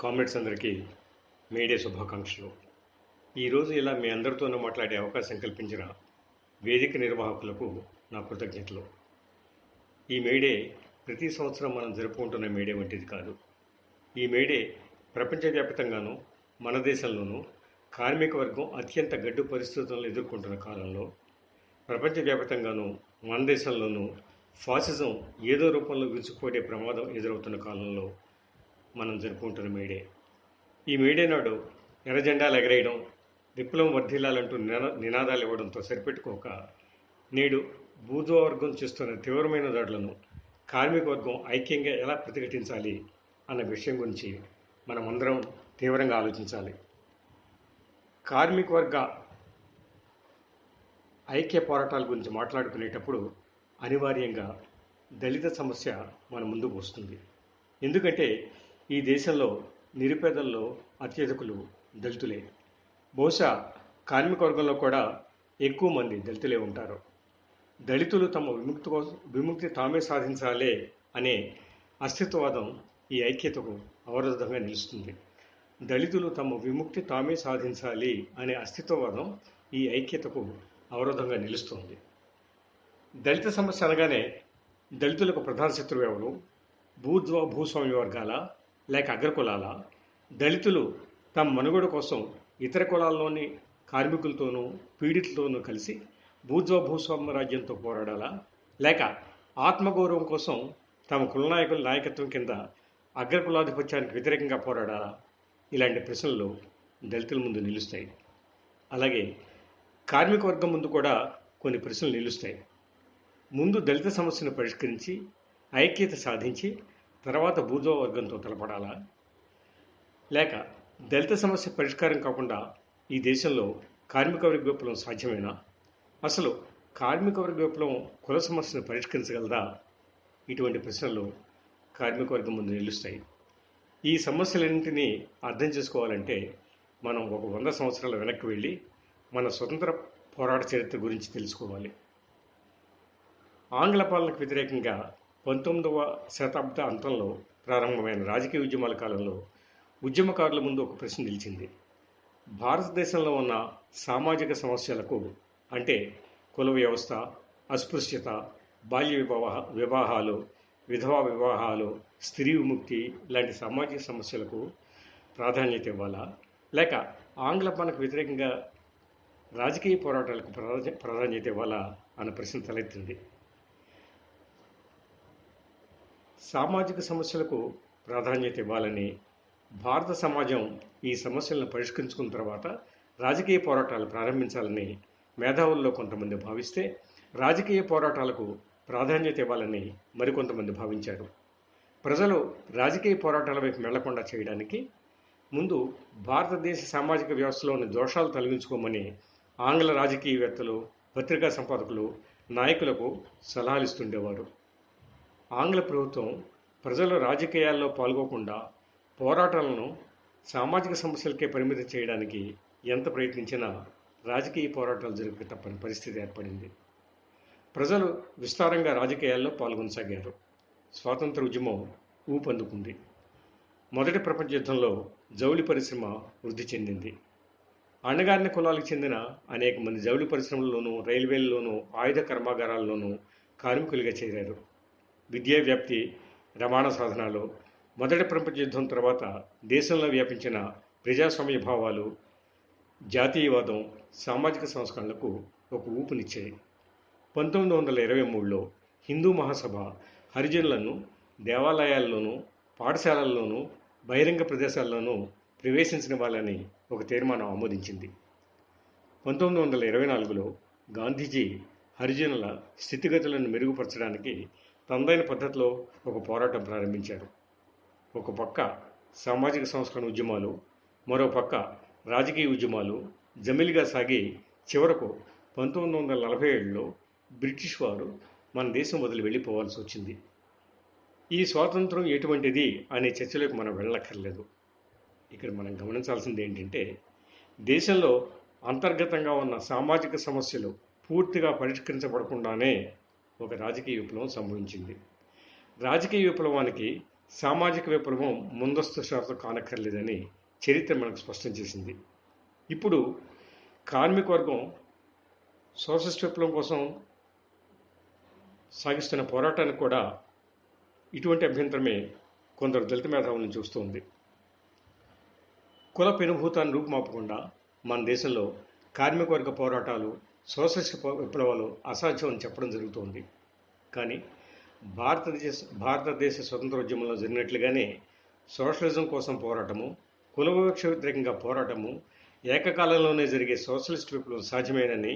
Comrades అందరికీ May Day శుభాకాంక్షలు. ఈరోజు ఇలా మీ అందరితోనూ మాట్లాడే అవకాశం కల్పించిన వేదిక నిర్వాహకులకు నా కృతజ్ఞతలు. ఈ మేడే ప్రతి సంవత్సరం మనం జరుపుకుంటున్న మేడే వంటిది కాదు. ఈ మేడే ప్రపంచవ్యాప్తంగానూ మన దేశంలోనూ కార్మిక వర్గం అత్యంత గడ్డు పరిస్థితులను ఎదుర్కొంటున్న కాలంలో, ప్రపంచవ్యాప్తంగానూ మన దేశంలోనూ ఫాసిజం ఏదో రూపంలో విరుచుకుపడే ప్రమాదం ఎదురవుతున్న కాలంలో మనం జరుపుకుంటున్న మేడే. ఈ మేడే నాడు ఎర్రజెండాలు ఎగరేయడం, విప్లవం వర్ధిల్లాలంటూ నినాదాలు ఇవ్వడంతో సరిపెట్టుకోక, నేడు బూర్జువా వర్గం చేస్తున్న తీవ్రమైన దాడులను కార్మిక వర్గం ఐక్యంగా ఎలా ప్రతిఘటించాలి అన్న విషయం గురించి మనమందరం తీవ్రంగా ఆలోచించాలి. కార్మిక వర్గ ఐక్య పోరాటాల గురించి మాట్లాడుకునేటప్పుడు అనివార్యంగా దళిత సమస్య మన ముందుకు వస్తుంది. ఎందుకంటే ఈ దేశంలో నిరుపేదల్లో అత్యధికులు దళితులే. బహుశా కార్మిక వర్గంలో కూడా ఎక్కువ మంది దళితులే ఉంటారు. దళితులు తమ విముక్తి తామే సాధించాలే అనే అస్తిత్వవాదం ఈ ఐక్యతకు అవరోధంగా నిలుస్తుంది. దళితులు తమ విముక్తి తామే సాధించాలి అనే అస్తిత్వవాదం ఈ ఐక్యతకు అవరోధంగా నిలుస్తుంది. దళిత సమస్య అనగానే దళితులకు ప్రధాన శత్రువు ఎవరు? బూర్జువా భూస్వామ్య వర్గాల లేక అగ్రకులాల? దళితులు తమ మనుగడ కోసం ఇతర కులాల్లోని కార్మికులతోనూ పీడితులతోనూ కలిసి బూర్జువా భూస్వామ్య రాజ్యంతో పోరాడాలా, లేక ఆత్మగౌరవం కోసం తమ కులనాయకుల నాయకత్వం కింద అగ్రకులాధిపత్యానికి వ్యతిరేకంగా పోరాడాలా? ఇలాంటి ప్రశ్నలు దళితుల ముందు నిలుస్తాయి. అలాగే కార్మిక వర్గం ముందు కూడా కొన్ని ప్రశ్నలు నిలుస్తాయి. ముందు దళిత సమస్యను పరిష్కరించి ఐక్యత సాధించి తర్వాత బూర్జువా వర్గంతో తలపడాలా, లేక దళిత సమస్య పరిష్కారం కాకుండా ఈ దేశంలో కార్మిక వర్గ విప్లవం సాధ్యమేనా? అసలు కార్మిక వర్గ విప్లవం కుల సమస్యను పరిష్కరించగలదా? ఇటువంటి ప్రశ్నలు కార్మిక వర్గం ముందు నిలుస్తాయి. ఈ సమస్యలన్నింటినీ అర్థం చేసుకోవాలంటే మనం ఒక 100 సంవత్సరాల వెనక్కి వెళ్ళి మన స్వతంత్ర పోరాట చరిత్ర గురించి తెలుసుకోవాలి. ఆంగ్ల పాలనకు వ్యతిరేకంగా 19వ శతాబ్ద అంతంలో ప్రారంభమైన రాజకీయ ఉద్యమాల కాలంలో ఉద్యమకారుల ముందు ఒక ప్రశ్న నిలిచింది. భారతదేశంలో ఉన్న సామాజిక సమస్యలకు, అంటే కుల వ్యవస్థ, అస్పృశ్యత, బాల్య వివాహాలు, విధవా వివాహాలు, స్త్రీ విముక్తి లాంటి సామాజిక సమస్యలకు ప్రాధాన్యత ఇవ్వాలా, లేక ఆంగ్ల పాలనకు వ్యతిరేకంగా రాజకీయ పోరాటాలకు ప్రాధాన్యత ఇవ్వాలా అన్న ప్రశ్న తలెత్తింది. సామాజిక సమస్యలకు ప్రాధాన్యత ఇవ్వాలని, భారత సమాజం ఈ సమస్యలను పరిష్కరించుకున్న తర్వాత రాజకీయ పోరాటాలు ప్రారంభించాలని మేధావుల్లో కొంతమంది భావిస్తే, రాజకీయ పోరాటాలకు ప్రాధాన్యత ఇవ్వాలని మరికొంతమంది భావించారు. ప్రజలు రాజకీయ పోరాటాల వైపు వెళ్లకుండా చేయడానికి ముందు భారతదేశ సామాజిక వ్యవస్థలోని దోషాలు తొలగించుకోమని ఆంగ్ల రాజకీయవేత్తలు, పత్రికా సంపాదకులు, నాయకులకు సలహాలు ఇస్తుండేవారు. ఆంగ్ల ప్రభుత్వం ప్రజలు రాజకీయాల్లో పాల్గొకుండా పోరాటాలను సామాజిక సమస్యలకే పరిమితం చేయడానికి ఎంత ప్రయత్నించినా రాజకీయ పోరాటాలు జరిపే తప్పని పరిస్థితి ఏర్పడింది. ప్రజలు విస్తారంగా రాజకీయాల్లో పాల్గొనసాగారు. స్వాతంత్ర ఉద్యమం ఊపందుకుంది. మొదటి ప్రపంచ యుద్ధంలో జౌళి పరిశ్రమ వృద్ధి చెందింది. అణగారిన కులాలకు చెందిన అనేక మంది జౌళి పరిశ్రమల్లోనూ, రైల్వేల్లోనూ, ఆయుధ కర్మాగారాల్లోనూ కార్మికులుగా చేరారు. విద్యా వ్యాప్తి, రవాణా సాధనాలు, మొదటి ప్రపంచ యుద్ధం తర్వాత దేశంలో వ్యాపించిన ప్రజాస్వామ్య భావాలు, జాతీయవాదం సామాజిక సంస్కరణలకు ఒక ఊపునిచ్చాయి. 1923లో హిందూ మహాసభ హరిజనులను దేవాలయాల్లోనూ, పాఠశాలల్లోనూ, బహిరంగ ప్రదేశాల్లోనూ ప్రవేశించిన వాళ్ళని ఒక తీర్మానం ఆమోదించింది. 1924లో గాంధీజీ హరిజనుల స్థితిగతులను మెరుగుపరచడానికి తనదైన పద్ధతిలో ఒక పోరాటం ప్రారంభించారు. ఒక పక్క సామాజిక సంస్కరణ ఉద్యమాలు, మరో పక్క రాజకీయ ఉద్యమాలు జమిలిగా సాగి చివరకు 1947లో బ్రిటిష్ వారు మన దేశం వదిలి వెళ్ళిపోవాల్సి వచ్చింది. ఈ స్వాతంత్రం ఎటువంటిది అనే చర్చలోకి మనం వెళ్ళక్కర్లేదు. ఇక్కడ మనం గమనించాల్సింది ఏంటంటే, దేశంలో అంతర్గతంగా ఉన్న సామాజిక సమస్యలు పూర్తిగా పరిష్కరించబడకుండానే ఒక రాజకీయ విప్లవం సంభవించింది. రాజకీయ విప్లవానికి సామాజిక విప్లవం ముందస్తు షరతు కానక్కర్లేదని చరిత్ర మనకు స్పష్టం చేసింది. ఇప్పుడు కార్మిక వర్గం సోషలిస్ట్ విప్లవం కోసం సాగిస్తున్న పోరాటానికి కూడా ఇటువంటి అభ్యంతరమే కొందరు దళిత మేధావులను చూస్తోంది. కుల పెనుభూతాన్ని రూపుమాపకుండా మన దేశంలో కార్మిక వర్గ పోరాటాలు సోషలిస్ట్ విప్లవాలు అసాధ్యం అని చెప్పడం జరుగుతోంది. కానీ భారతదేశ స్వతంత్రోద్యమంలో జరిగినట్లుగానే సోషలిజం కోసం పోరాటము, కుల వివక్ష వ్యతిరేకంగా పోరాటము ఏకకాలంలోనే జరిగే సోషలిస్ట్ విప్లవం సాధ్యమేనని,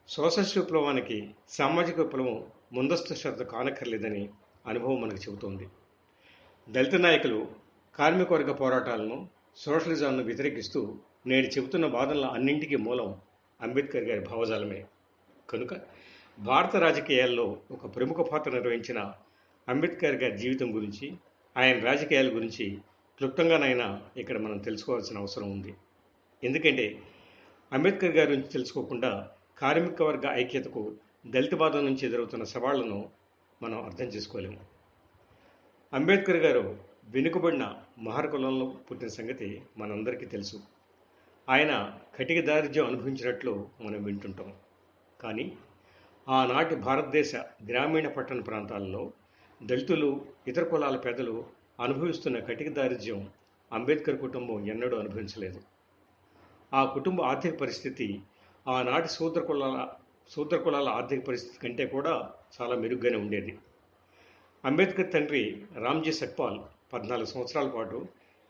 సోషలిస్ట్ విప్లవానికి సామాజిక విప్లవం ముందస్తు షరతు కానక్కర్లేదని అనుభవం మనకు చెబుతోంది. దళిత నాయకులు కార్మిక వర్గ పోరాటాలను, సోషలిజాలను వ్యతిరేకిస్తూ నేడు చెబుతున్న వాదనల అన్నింటికీ మూలం అంబేద్కర్ గారి భావజాలమే. కనుక భారత రాజకీయాల్లో ఒక ప్రముఖ పాత్ర నిర్వహించిన అంబేద్కర్ గారి జీవితం గురించి, ఆయన రాజకీయాల గురించి క్లుప్తంగానైనా ఇక్కడ మనం తెలుసుకోవాల్సిన అవసరం ఉంది. ఎందుకంటే అంబేద్కర్ గారి గురించి తెలుసుకోకుండా కార్మిక వర్గ ఐక్యతకు దళితవాదం నుంచి ఎదురవుతున్న సవాళ్లను మనం అర్థం చేసుకోలేము. అంబేద్కర్ గారు వెనుకబడిన మహర్ కులంలో పుట్టిన సంగతి మనందరికీ తెలుసు. ఆయన కటిక దారిద్ర్యం అనుభవించినట్లు మనం వింటుంటాం. కానీ ఆనాటి భారతదేశ గ్రామీణ పట్టణ ప్రాంతాల్లో దళితులు, ఇతర కులాల పేదలు అనుభవిస్తున్న కటిక దారిద్ర్యం అంబేద్కర్ కుటుంబం ఎన్నడూ అనుభవించలేదు. ఆ కుటుంబ ఆర్థిక పరిస్థితి ఆనాటి శూద్ర కులాల ఆర్థిక పరిస్థితి కంటే కూడా చాలా మెరుగ్గానే ఉండేది. అంబేద్కర్ తండ్రి రామ్జీ సక్పాల్ 14 సంవత్సరాల పాటు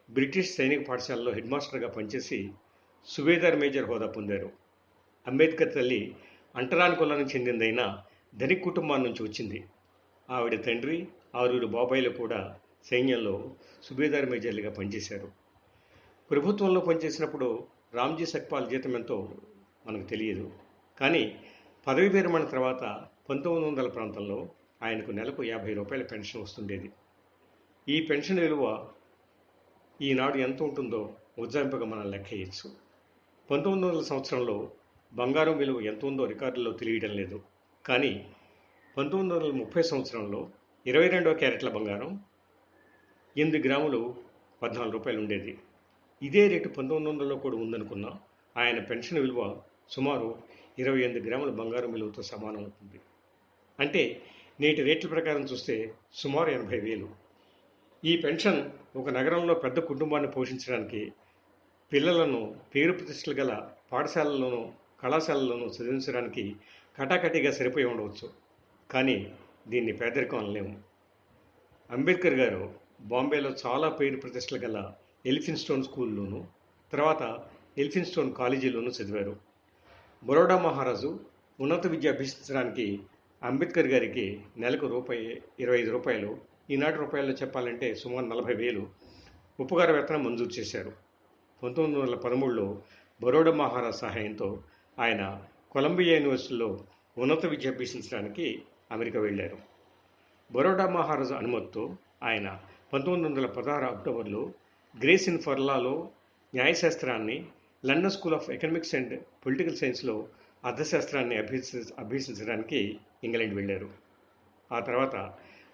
బ్రిటిష్ సైనిక పాఠశాలలో హెడ్ మాస్టర్గా పనిచేసి సుబేదార్ మేజర్ హోదా పొందారు. అంబేద్కర్ తల్లి అంటరాని కులానికి చెందిందైనా ధనిక కుటుంబాల నుంచి వచ్చింది. ఆవిడ తండ్రి, 6 బాబాయిలు కూడా సైన్యంలో సుబేదార్ మేజర్లుగా పనిచేశారు. ప్రభుత్వంలో పనిచేసినప్పుడు రామ్జీ సక్పాల్ జీతం ఎంతో మనకు తెలియదు. కానీ పదవి విరమణ తర్వాత 1900 ప్రాంతంలో ఆయనకు నెలకు 50 రూపాయల పెన్షన్ వస్తుండేది. ఈ పెన్షన్ విలువ ఈనాడు ఎంత ఉంటుందో ఉజ్జాయింపుగా మనం లెక్కేయచ్చు. 1900 సంవత్సరంలో బంగారం విలువ ఎంత ఉందో రికార్డుల్లో తెలియడం లేదు. కానీ 1930 సంవత్సరంలో 22 క్యారెట్ల బంగారం 8 గ్రాములు 14 రూపాయలు ఉండేది. ఇదే రేటు 1900లో కూడా ఉందనుకున్నా ఆయన పెన్షన్ విలువ సుమారు 28 గ్రాముల బంగారం విలువతో సమానం అవుతుంది. అంటే నేటి రేట్ల ప్రకారం చూస్తే సుమారు 80,000. ఈ పెన్షన్ ఒక నగరంలో పెద్ద కుటుంబాన్ని పోషించడానికి, పిల్లలను పేరు ప్రతిష్టలు గల పాఠశాలల్లోనూ కళాశాలల్లోనూ చదివించడానికి కటాకటిగా సరిపోయి ఉండవచ్చు. కానీ దీన్ని పేదరికం అనలేము. అంబేద్కర్ గారు బాంబేలో చాలా పేరు ప్రతిష్టలు గల ఎలిఫిన్స్టోన్ స్కూల్లోనూ, తర్వాత ఎలిఫిన్స్టోన్ కాలేజీలోనూ చదివారు. బరోడా మహారాజు ఉన్నత విద్య అభ్యసించడానికి అంబేద్కర్ గారికి నెలకు ₹25, ఈనాటి రూపాయల్లో చెప్పాలంటే సుమారు 40,000 ఉపకార వేతనం మంజూరు చేశారు. 1913లో బరోడా మహారాజ్ సహాయంతో ఆయన కొలంబియా యూనివర్సిటీలో ఉన్నత విద్య అభ్యసించడానికి అమెరికా వెళ్ళారు. బరోడా మహారాజు అనుమతితో ఆయన 1916 అక్టోబర్లో గ్రేస్ ఇన్ ఫర్లాలో న్యాయశాస్త్రాన్ని, London school of economics and political సైన్స్లో అర్థశాస్త్రాన్ని అభ్యసించడానికి ఇంగ్లాండ్ వెళ్ళారు. ఆ తర్వాత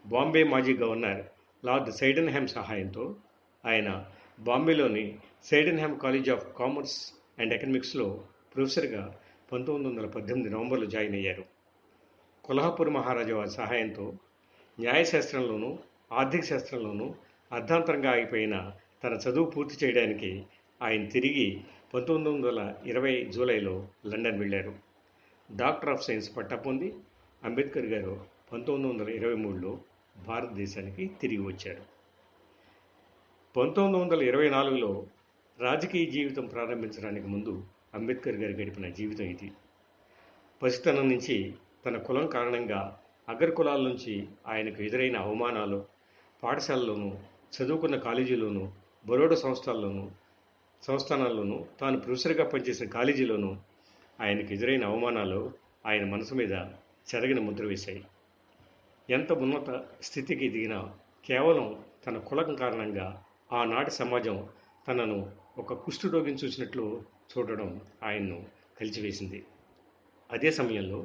బాంబే మాజీ గవర్నర్ లార్డ్ సైడెన్హామ్ సహాయంతో ఆయన బాంబేలోని సైడెన్హామ్ కాలేజ్ ఆఫ్ కామర్స్ అండ్ ఎకనామిక్స్లో ప్రొఫెసర్గా 1918 నవంబర్లో జాయిన్ అయ్యారు. కొల్హాపూర్ మహారాజా వారి సహాయంతో న్యాయశాస్త్రంలోనూ ఆర్థిక శాస్త్రంలోనూ అర్ధాంతరంగా ఆగిపోయిన తన చదువు పూర్తి చేయడానికి ఆయన తిరిగి 1920 జూలైలో లండన్ వెళ్ళారు. డాక్టర్ ఆఫ్ సైన్స్ పట్టా పొంది అంబేద్కర్ గారు 1923లో భారతదేశానికి తిరిగి వచ్చారు. 1924లో రాజకీయ జీవితం ప్రారంభించడానికి ముందు అంబేద్కర్ గారు గడిపిన జీవితం ఇది. పసితనం నుంచి తన కులం కారణంగా అగ్ర కులాల నుంచి ఆయనకు ఎదురైన అవమానాలు, పాఠశాలలోనూ చదువుకున్న కాలేజీలోనూ బరోడా సంస్థానాల్లోనూ తాను ప్రొఫెసర్గా పనిచేసిన కాలేజీలోనూ ఆయనకు ఎదురైన అవమానాలు ఆయన మనసు మీద చెరగిన ముద్ర వేశాయి. ఎంత ఉన్నత స్థితికి దిగినా కేవలం తన కులం కారణంగా ఆనాటి సమాజం తనను ఒక కుష్ఠరోగిని చూసినట్లు చూడడం ఆయన్ను కలిచివేసింది. అదే సమయంలో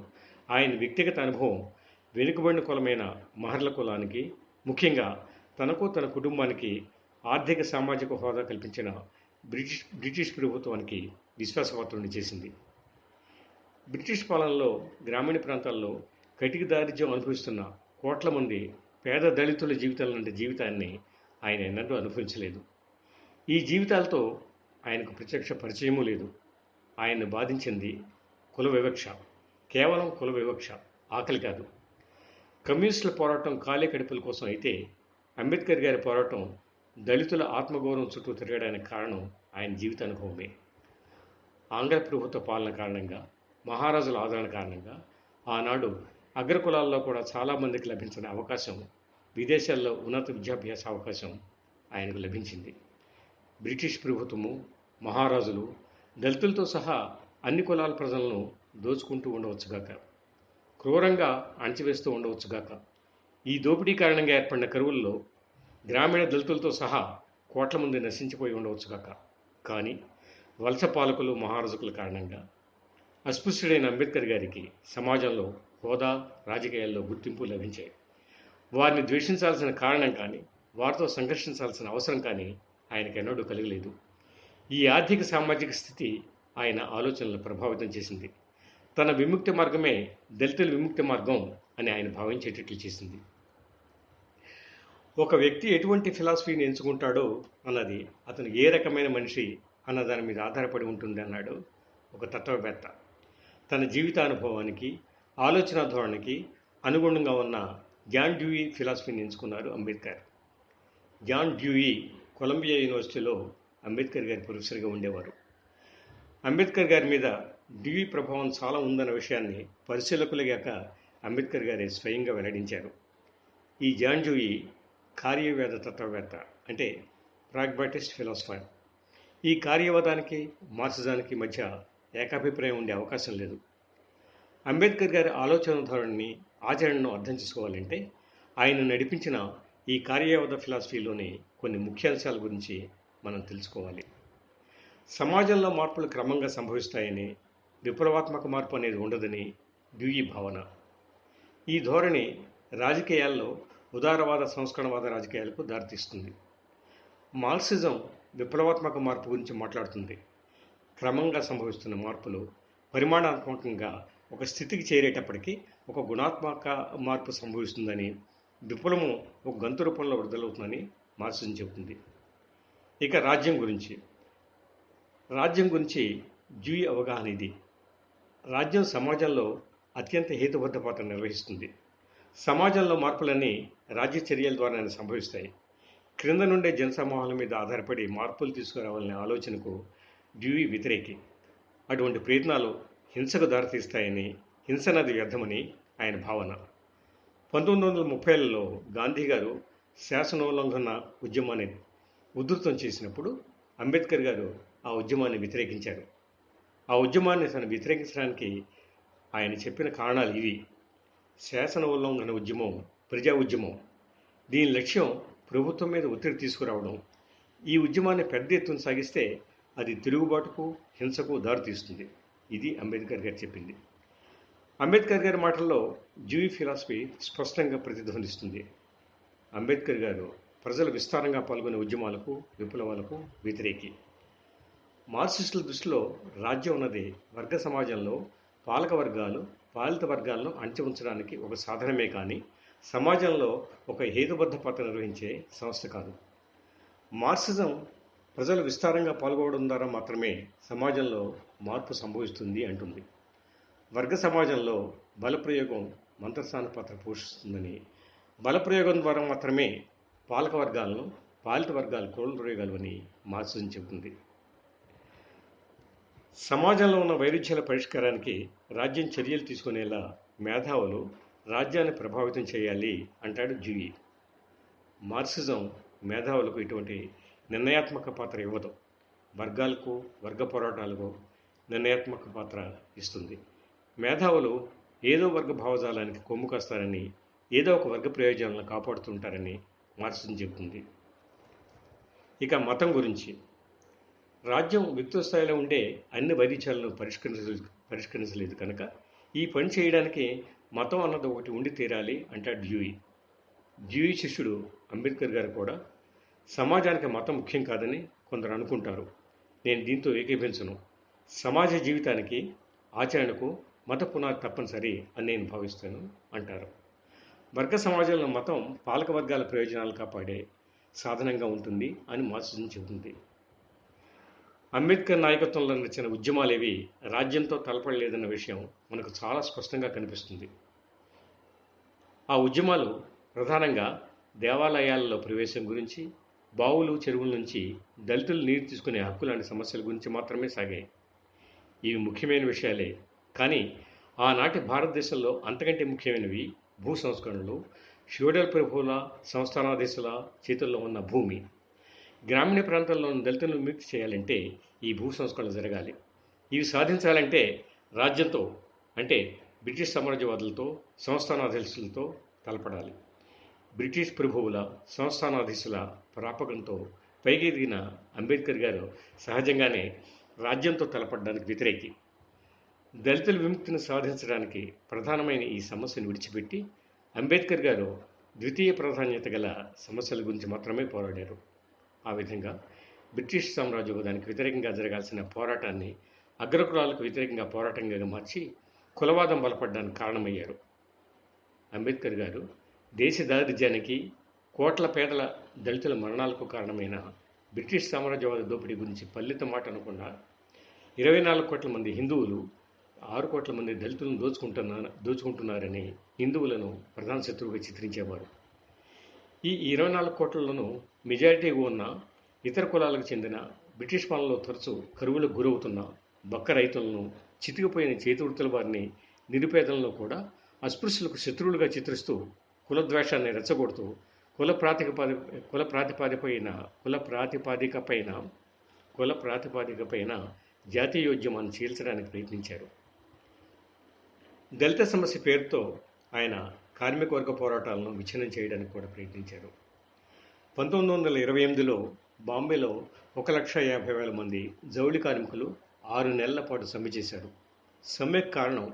ఆయన వ్యక్తిగత అనుభవం వెనుకబడిన కులమైన మహర్ల కులానికి, ముఖ్యంగా తనకు తన కుటుంబానికి ఆర్థిక సామాజిక హోదా కల్పించిన బ్రిటిష్ ప్రభుత్వానికి విశ్వాసపాత్రుడిని చేసింది. బ్రిటిష్ పాలనలో గ్రామీణ ప్రాంతాల్లో కటిక దారిద్ర్యం అనుభవిస్తున్న కోట్ల మంది పేద దళితుల జీవితాల నుండి జీవితాన్ని ఆయన ఎన్నడూ అనుభవించలేదు. ఈ జీవితాలతో ఆయనకు ప్రత్యక్ష పరిచయమూ లేదు. ఆయన్ని బాధించింది కుల వివక్ష, కేవలం కుల వివక్ష, ఆకలి కాదు. కమ్యూనిస్టుల పోరాటం ఖాళీ కడుపుల కోసం అయితే, అంబేద్కర్ గారి పోరాటం దళితుల ఆత్మగౌరవం చుట్టూ తిరగడానికి కారణం ఆయన జీవితానుభవమే. ఆంగ్ల ప్రభుత్వ పాలన కారణంగా, మహారాజుల ఆదరణ కారణంగా ఆనాడు అగ్రకులాల్లో కూడా చాలామందికి లభించిన అవకాశం, విదేశాల్లో ఉన్నత విద్యాభ్యాస అవకాశం ఆయనకు లభించింది. బ్రిటిష్ ప్రభుత్వము, మహారాజులు దళితులతో సహా అన్ని కులాల ప్రజలను దోచుకుంటూ ఉండవచ్చుగాక, క్రూరంగా అణచివేస్తూ ఉండవచ్చుగాక. ఈ దోపిడీ కారణంగా ఏర్పడిన కరువుల్లో గ్రామీణ దళితులతో సహా కోట్ల మంది నశించిపోయి ఉండవచ్చుగాక. కానీ వలస పాలకులు, మహారాజుల కారణంగా అస్పృశ్యుడైన అంబేద్కర్ గారికి సమాజంలో హోదా, రాజకీయాల్లో గుర్తింపు లభించాయి. వారిని ద్వేషించాల్సిన కారణం కానీ, వారితో సంఘర్షించాల్సిన అవసరం కానీ ఆయనకెన్నడూ కలగలేదు. ఈ ఆర్థిక సామాజిక స్థితి ఆయన ఆలోచనలను ప్రభావితం చేసింది. తన విముక్తి మార్గమే దళితుల విముక్తి మార్గం అని ఆయన భావించేటట్లు చేసింది. ఒక వ్యక్తి ఎటువంటి ఫిలాసఫీని ఎంచుకుంటాడో అన్నది అతను ఏ రకమైన మనిషి అన్న దాని మీద ఆధారపడి ఉంటుంది అన్నాడు ఒక తత్వవేత్త. తన జీవితానుభవానికి, ఆలోచన ధోరణికి అనుగుణంగా ఉన్న జాన్ డ్యూయీ ఫిలాసఫీని ఎంచుకున్నారు అంబేద్కర్. జాన్ డ్యూయీ కొలంబియా యూనివర్సిటీలో అంబేద్కర్ గారి ప్రొఫెసర్గా ఉండేవారు. అంబేద్కర్ గారి మీద డ్యూయీ ప్రభావం చాలా ఉందన్న విషయాన్ని పరిశీలకులుగాక అంబేద్కర్ గారే స్వయంగా వెల్లడించారు. ఈ జాన్ డ్యూయీ కార్యవేద తత్వవేత్త, అంటే ప్రాగ్మాటిస్ట్ ఫిలాసఫర్. ఈ కార్యవాదానికి, మార్క్సిజానికి మధ్య ఏకాభిప్రాయం ఉండే అవకాశం లేదు. అంబేద్కర్ గారి ఆలోచన ధోరణిని, ఆచరణను అర్థం చేసుకోవాలంటే ఆయన నడిపించిన ఈ కార్యవాద ఫిలాసఫీలోని కొన్ని ముఖ్యాంశాల గురించి మనం తెలుసుకోవాలి. సమాజంలో మార్పులు క్రమంగా సంభవిస్తాయని, విప్లవాత్మక మార్పు అనేది ఉండదని డ్యూయీ భావన. ఈ ధోరణి రాజకీయాల్లో ఉదారవాద, సంస్కరణవాద రాజకీయాలకు దారితీస్తుంది. మార్క్సిజం విప్లవాత్మక మార్పు గురించి మాట్లాడుతుంది. క్రమంగా సంభవిస్తున్న మార్పులు పరిమాణాత్మకంగా ఒక స్థితికి చేరేటప్పటికీ ఒక గుణాత్మక మార్పు సంభవిస్తుందని, విప్లవం ఒక గంతు రూపంలో విడుదలవుతుందని మార్క్సిజం చెబుతుంది. ఇక రాజ్యం గురించి డ్యూయీ అవగాహన ఇది. రాజ్యం సమాజంలో అత్యంత హేతుబద్ధ పాత్ర నిర్వహిస్తుంది. సమాజంలో మార్పులన్నీ రాజ్య చర్యల ద్వారానే సంభవిస్తాయి. క్రింద నుండే జనసమూహాల మీద ఆధారపడి మార్పులు తీసుకురావాలనే ఆలోచనకు డ్యూయీ వ్యతిరేకి. అటువంటి ప్రయత్నాలు హింసకు దారితీస్తాయని, హింస అన్నది వ్యర్థమని ఆయన భావన. 1930లలో గాంధీ గారు శాసనోల్లంఘన ఉద్యమాన్ని ఉధృతం చేసినప్పుడు అంబేద్కర్ గారు ఆ ఉద్యమాన్ని వ్యతిరేకించారు. ఆ ఉద్యమాన్ని తను వ్యతిరేకించడానికి ఆయన చెప్పిన కారణాలు ఇవి. శాసన ఉల్లంఘన ఉద్యమం ప్రజా ఉద్యమం. దీని లక్ష్యం ప్రభుత్వం మీద ఒత్తిడి తీసుకురావడం. ఈ ఉద్యమాన్ని పెద్ద ఎత్తున సాగిస్తే అది తిరుగుబాటుకు, హింసకు దారితీస్తుంది. ఇది అంబేద్కర్ గారు చెప్పింది. అంబేద్కర్ గారి మాటల్లో డ్యూయీ ఫిలాసఫీ స్పష్టంగా ప్రతిధ్వనిస్తుంది. అంబేద్కర్ గారు ప్రజలు విస్తారంగా పాల్గొనే ఉద్యమాలకు, విప్లవాలకు వ్యతిరేకి. మార్క్సిస్టుల దృష్టిలో రాజ్యం అన్నది వర్గ సమాజంలో పాలక వర్గాలు, పాలిత వర్గాలను అణచి ఉంచడానికి ఒక సాధనమే కానీ సమాజంలో ఒక హేతుబద్ధ పాత్ర నిర్వహించే సంస్థ కాదు. మార్క్సిజం ప్రజలు విస్తారంగా పాల్గొనడం ద్వారా మాత్రమే సమాజంలో మార్పు సంభవిస్తుంది అంటుంది. వర్గ సమాజంలో బలప్రయోగం మంత్రస్థాన పాత్ర పోషిస్తుందని, బలప్రయోగం ద్వారా మాత్రమే పాలక వర్గాలను, పాలిత వర్గాలు కోల్పోయగలవని మార్క్సిజం చెబుతుంది. సమాజంలో ఉన్న వైరుధ్యాల పరిష్కారానికి రాజ్యం చర్యలు తీసుకునేలా మేధావులు రాజ్యాన్ని ప్రభావితం చేయాలి అంటాడు డ్యూయీ. మార్క్సిజం మేధావులకు ఇటువంటి నిర్ణయాత్మక పాత్ర ఇవ్వదు. వర్గాలకు, వర్గ పోరాటాలకు నిర్ణయాత్మక పాత్ర ఇస్తుంది. మేధావులు ఏదో వర్గ భావజాలానికి కొమ్ము కాస్తారని, ఏదో ఒక వర్గ ప్రయోజనాలను కాపాడుతుంటారని మార్క్సిజం చెబుతుంది. ఇక మతం గురించి, రాజ్యం వ్యక్తి స్థాయిలో ఉండే అన్ని వైరుధ్యాలను పరిష్కరించలేదు కనుక ఈ పని చేయడానికి మతం అన్నది ఒకటి ఉండి తీరాలి అంటాడు డ్యూయీ. జీవి శిష్యుడు అంబేద్కర్ గారు కూడా సమాజానికి మతం ముఖ్యం కాదని కొందరు అనుకుంటారు. నేను దీంతో ఏకీభించను. సమాజ జీవితానికి ఆచరణకు మత పునాది తప్పనిసరి అని నేను భావిస్తాను అంటారు. వర్గ సమాజంలో మతం పాలక వర్గాల ప్రయోజనాలు కాపాడే సాధనంగా ఉంటుంది అని మార్క్సిజం చెబుతుంది. అంబేద్కర్ నాయకత్వంలో నడిచిన ఉద్యమాలేవి రాజ్యంతో తలపడలేదన్న విషయం మనకు చాలా స్పష్టంగా కనిపిస్తుంది. ఆ ఉద్యమాలు ప్రధానంగా దేవాలయాలలో ప్రవేశం గురించి, బావులు చెరువుల నుంచి దళితులు నీరు తీసుకునే హక్కు లాంటి సమస్యల గురించి మాత్రమే సాగాయి. ఇవి ముఖ్యమైన విషయాలే, కానీ ఆనాటి భారతదేశంలో అంతకంటే ముఖ్యమైనవి భూ సంస్కరణలు, ఫ్యూడల్ ప్రభువుల, సంస్థానాధీశుల చేతుల్లో ఉన్న భూమి. గ్రామీణ ప్రాంతాల్లోని దళితులను విముక్తి చేయాలంటే ఈ భూ సంస్కరణలు జరగాలి. ఇవి సాధించాలంటే రాజ్యంతో, అంటే బ్రిటిష్ సామ్రాజ్యవాదులతో, సంస్థానాధీశులతో తలపడాలి. బ్రిటిష్ ప్రభువుల, సంస్థానాధీశుల ప్రాపకంతో పైకెదిగిన అంబేద్కర్ గారు సహజంగానే రాజ్యంతో తలపడడానికి వ్యతిరేకి. దళితుల విముక్తిని సాధించడానికి ప్రధానమైన ఈ సమస్యను విడిచిపెట్టి అంబేద్కర్ గారు ద్వితీయ ప్రాధాన్యత గల సమస్యల గురించి మాత్రమే పోరాడారు. ఆ విధంగా బ్రిటిష్ సామ్రాజ్యవాదానికి వ్యతిరేకంగా జరగాల్సిన పోరాటాన్ని అగ్రకులాలకు వ్యతిరేకంగా పోరాటంగా మార్చి కులవాదం బలపడడానికి కారణమయ్యారు. అంబేద్కర్ గారు దేశ దారిద్ర్యానికి, కోట్ల పేదల దళితుల మరణాలకు కారణమైన బ్రిటిష్ సామ్రాజ్యవాద దోపిడీ గురించి పల్లిత మాట అనకుండా 24 కోట్ల మంది హిందువులు, 6 కోట్ల మంది దళితులను దోచుకుంటున్నారని హిందువులను ప్రధాన శత్రువుగా చిత్రించేవారు. ఈ 24 కోట్లలోనూ మెజారిటీ ఉన్న ఇతర కులాలకు చెందిన బ్రిటిష్ పాలనలో తరచూ కరువులకు గురవుతున్న బక్క రైతులను, చితికిపోయిన చేతివృత్తుల వారిని, నిరుపేదలను కూడా అస్పృశ్యులకు శత్రువులుగా చిత్రిస్తూ కులద్వేషాన్ని రెచ్చగొడుతూ కుల ప్రాతిపాదికపైన జాతీయోద్యమాన్ని చీల్చడానికి ప్రయత్నించారు. దళిత సమస్య పేరుతో ఆయన కార్మిక వర్గ పోరాటాలను విచ్ఛిన్నం చేయడానికి కూడా ప్రయత్నించారు. 1928లో బాంబేలో 1,50,000 మంది జౌళి కార్మికులు 6 నెలల పాటు సమ్మె చేశారు. సమ్మెకు కారణం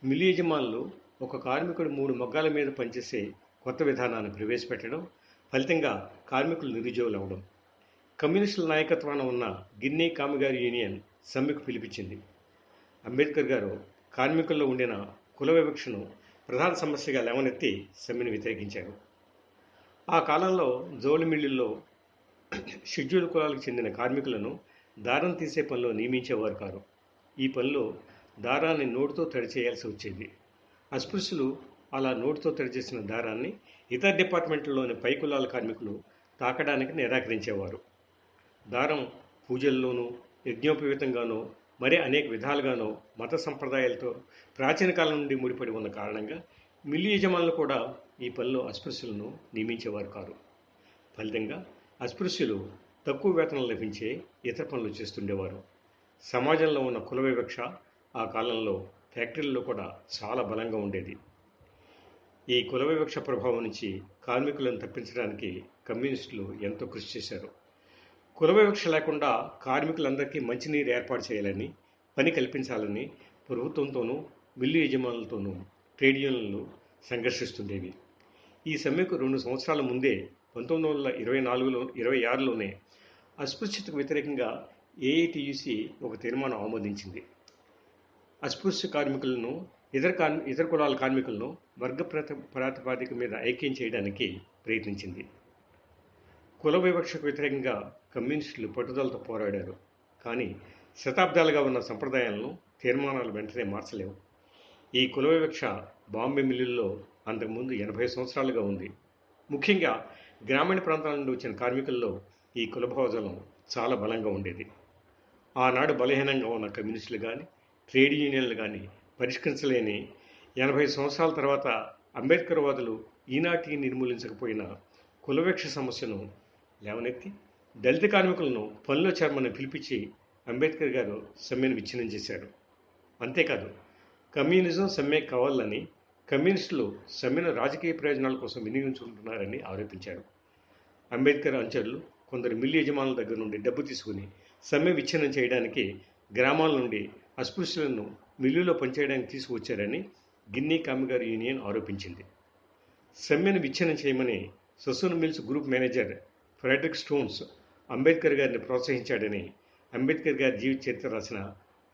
మిల్లు యజమానులు ఒక కార్మికుడు 3 మగ్గాల మీద పనిచేసే కొత్త విధానాన్ని ప్రవేశపెట్టడం, ఫలితంగా కార్మికులు నిరుద్యోగులు అవడం. కమ్యూనిస్టుల నాయకత్వాన ఉన్న గిన్నీ కామగారి యూనియన్ సమ్మెకు పిలిపించింది. అంబేద్కర్ గారు కార్మికుల్లో ఉండిన కుల వివక్షను ప్రధాన సమస్యగా లేవనెత్తి సమ్మెను వ్యతిరేకించారు. ఆ కాలంలో జౌళి మిల్లుల్లో షెడ్యూల్ కులాలకు చెందిన కార్మికులను దారం తీసే పనిలో నియమించేవారు కాదు. ఈ పనిలో దారాన్ని నోటితో తడిచేయాల్సి వచ్చేది. అస్పృశ్యులు అలా నోటితో తడిచేసిన దారాన్ని ఇతర డిపార్ట్మెంట్లలోని పై కులాల కార్మికులు తాకడానికి నిరాకరించేవారు. దారం పూజల్లోనూ, యజ్ఞోపవీతంగానో, మరే అనేక విధాలుగానో మత సంప్రదాయాలతో ప్రాచీన కాలం నుండి ముడిపడి ఉన్న కారణంగా మిల్లు యజమానులు కూడా ఈ పనిలో అస్పృశ్యులను నియమించేవారు కాదు. ఫలితంగా అస్పృశ్యులు తక్కువ వేతనం లభించే ఇతర పనులు చేస్తుండేవారు. సమాజంలో ఉన్న కుల వివక్ష ఆ కాలంలో ఫ్యాక్టరీల్లో కూడా చాలా బలంగా ఉండేది. ఈ కుల వివక్ష ప్రభావం నుంచి కార్మికులను తప్పించడానికి కమ్యూనిస్టులు ఎంతో కృషి చేశారు. కుల వివక్ష లేకుండా కార్మికులందరికీ మంచినీరు ఏర్పాటు చేయాలని, పని కల్పించాలని ప్రభుత్వంతోనూ, మిల్లు యజమానులతోనూ ట్రేడ్ యూనియన్లు సంఘర్షిస్తుండేవి. ఈ సమ్మెకు 2 సంవత్సరాల ముందే 1926లోనే అస్పృశ్యతకు వ్యతిరేకంగా ఏఐటియుసి ఒక తీర్మానం ఆమోదించింది. అస్పృశ్య కార్మికులను, ఇతర కులాల కార్మికులను వర్గ ప్రాతిపదిక మీద ఐక్యం చేయడానికి ప్రయత్నించింది. కుల వివక్షకు వ్యతిరేకంగా కమ్యూనిస్టులు పట్టుదలతో పోరాడారు. కానీ శతాబ్దాలుగా ఉన్న సంప్రదాయాలను తీర్మానాలు వెంటనే మార్చలేవు. ఈ కుల వివక్ష బాంబే మిల్లుల్లో అంతకుముందు 80 సంవత్సరాలుగా ఉంది. ముఖ్యంగా గ్రామీణ ప్రాంతాల నుండి వచ్చిన కార్మికుల్లో ఈ కుల భావజాలం చాలా బలంగా ఉండేది. ఆనాడు బలహీనంగా ఉన్న కమ్యూనిస్టులు కానీ, ట్రేడ్ యూనియన్లు కానీ పరిష్కరించలేని 80 సంవత్సరాల తర్వాత అంబేద్కర్ వాదులు ఈనాటికి నిర్మూలించకపోయిన కులవివక్ష సమస్యను లేవనెత్తి దళిత కార్మికులను పనిలో చేరమని పిలిపించి అంబేద్కర్ గారు సమ్మెను విచ్ఛిన్నం చేశారు. అంతేకాదు, కమ్యూనిజం సమ్మె కావాలని కమ్యూనిస్టులు సమ్మెను రాజకీయ ప్రయోజనాల కోసం వినియోగించుకుంటున్నారని ఆరోపించారు. అంబేద్కర్ అనుచరులు కొందరు మిల్లు యజమానుల దగ్గర నుండి డబ్బు తీసుకుని సమ్మె విచ్ఛిన్నం చేయడానికి గ్రామాల నుండి అస్పృశ్యులను మిల్లులో పనిచేయడానికి తీసుకువచ్చారని గిన్నీ కామగారి యూనియన్ ఆరోపించింది. సమ్మెను విచ్ఛిన్నం చేయమని Sassoon mills group manager Frederick Stones Ambedkar గారిని ప్రోత్సహించాడని అంబేద్కర్ గారి జీవిత చరిత్ర రాసిన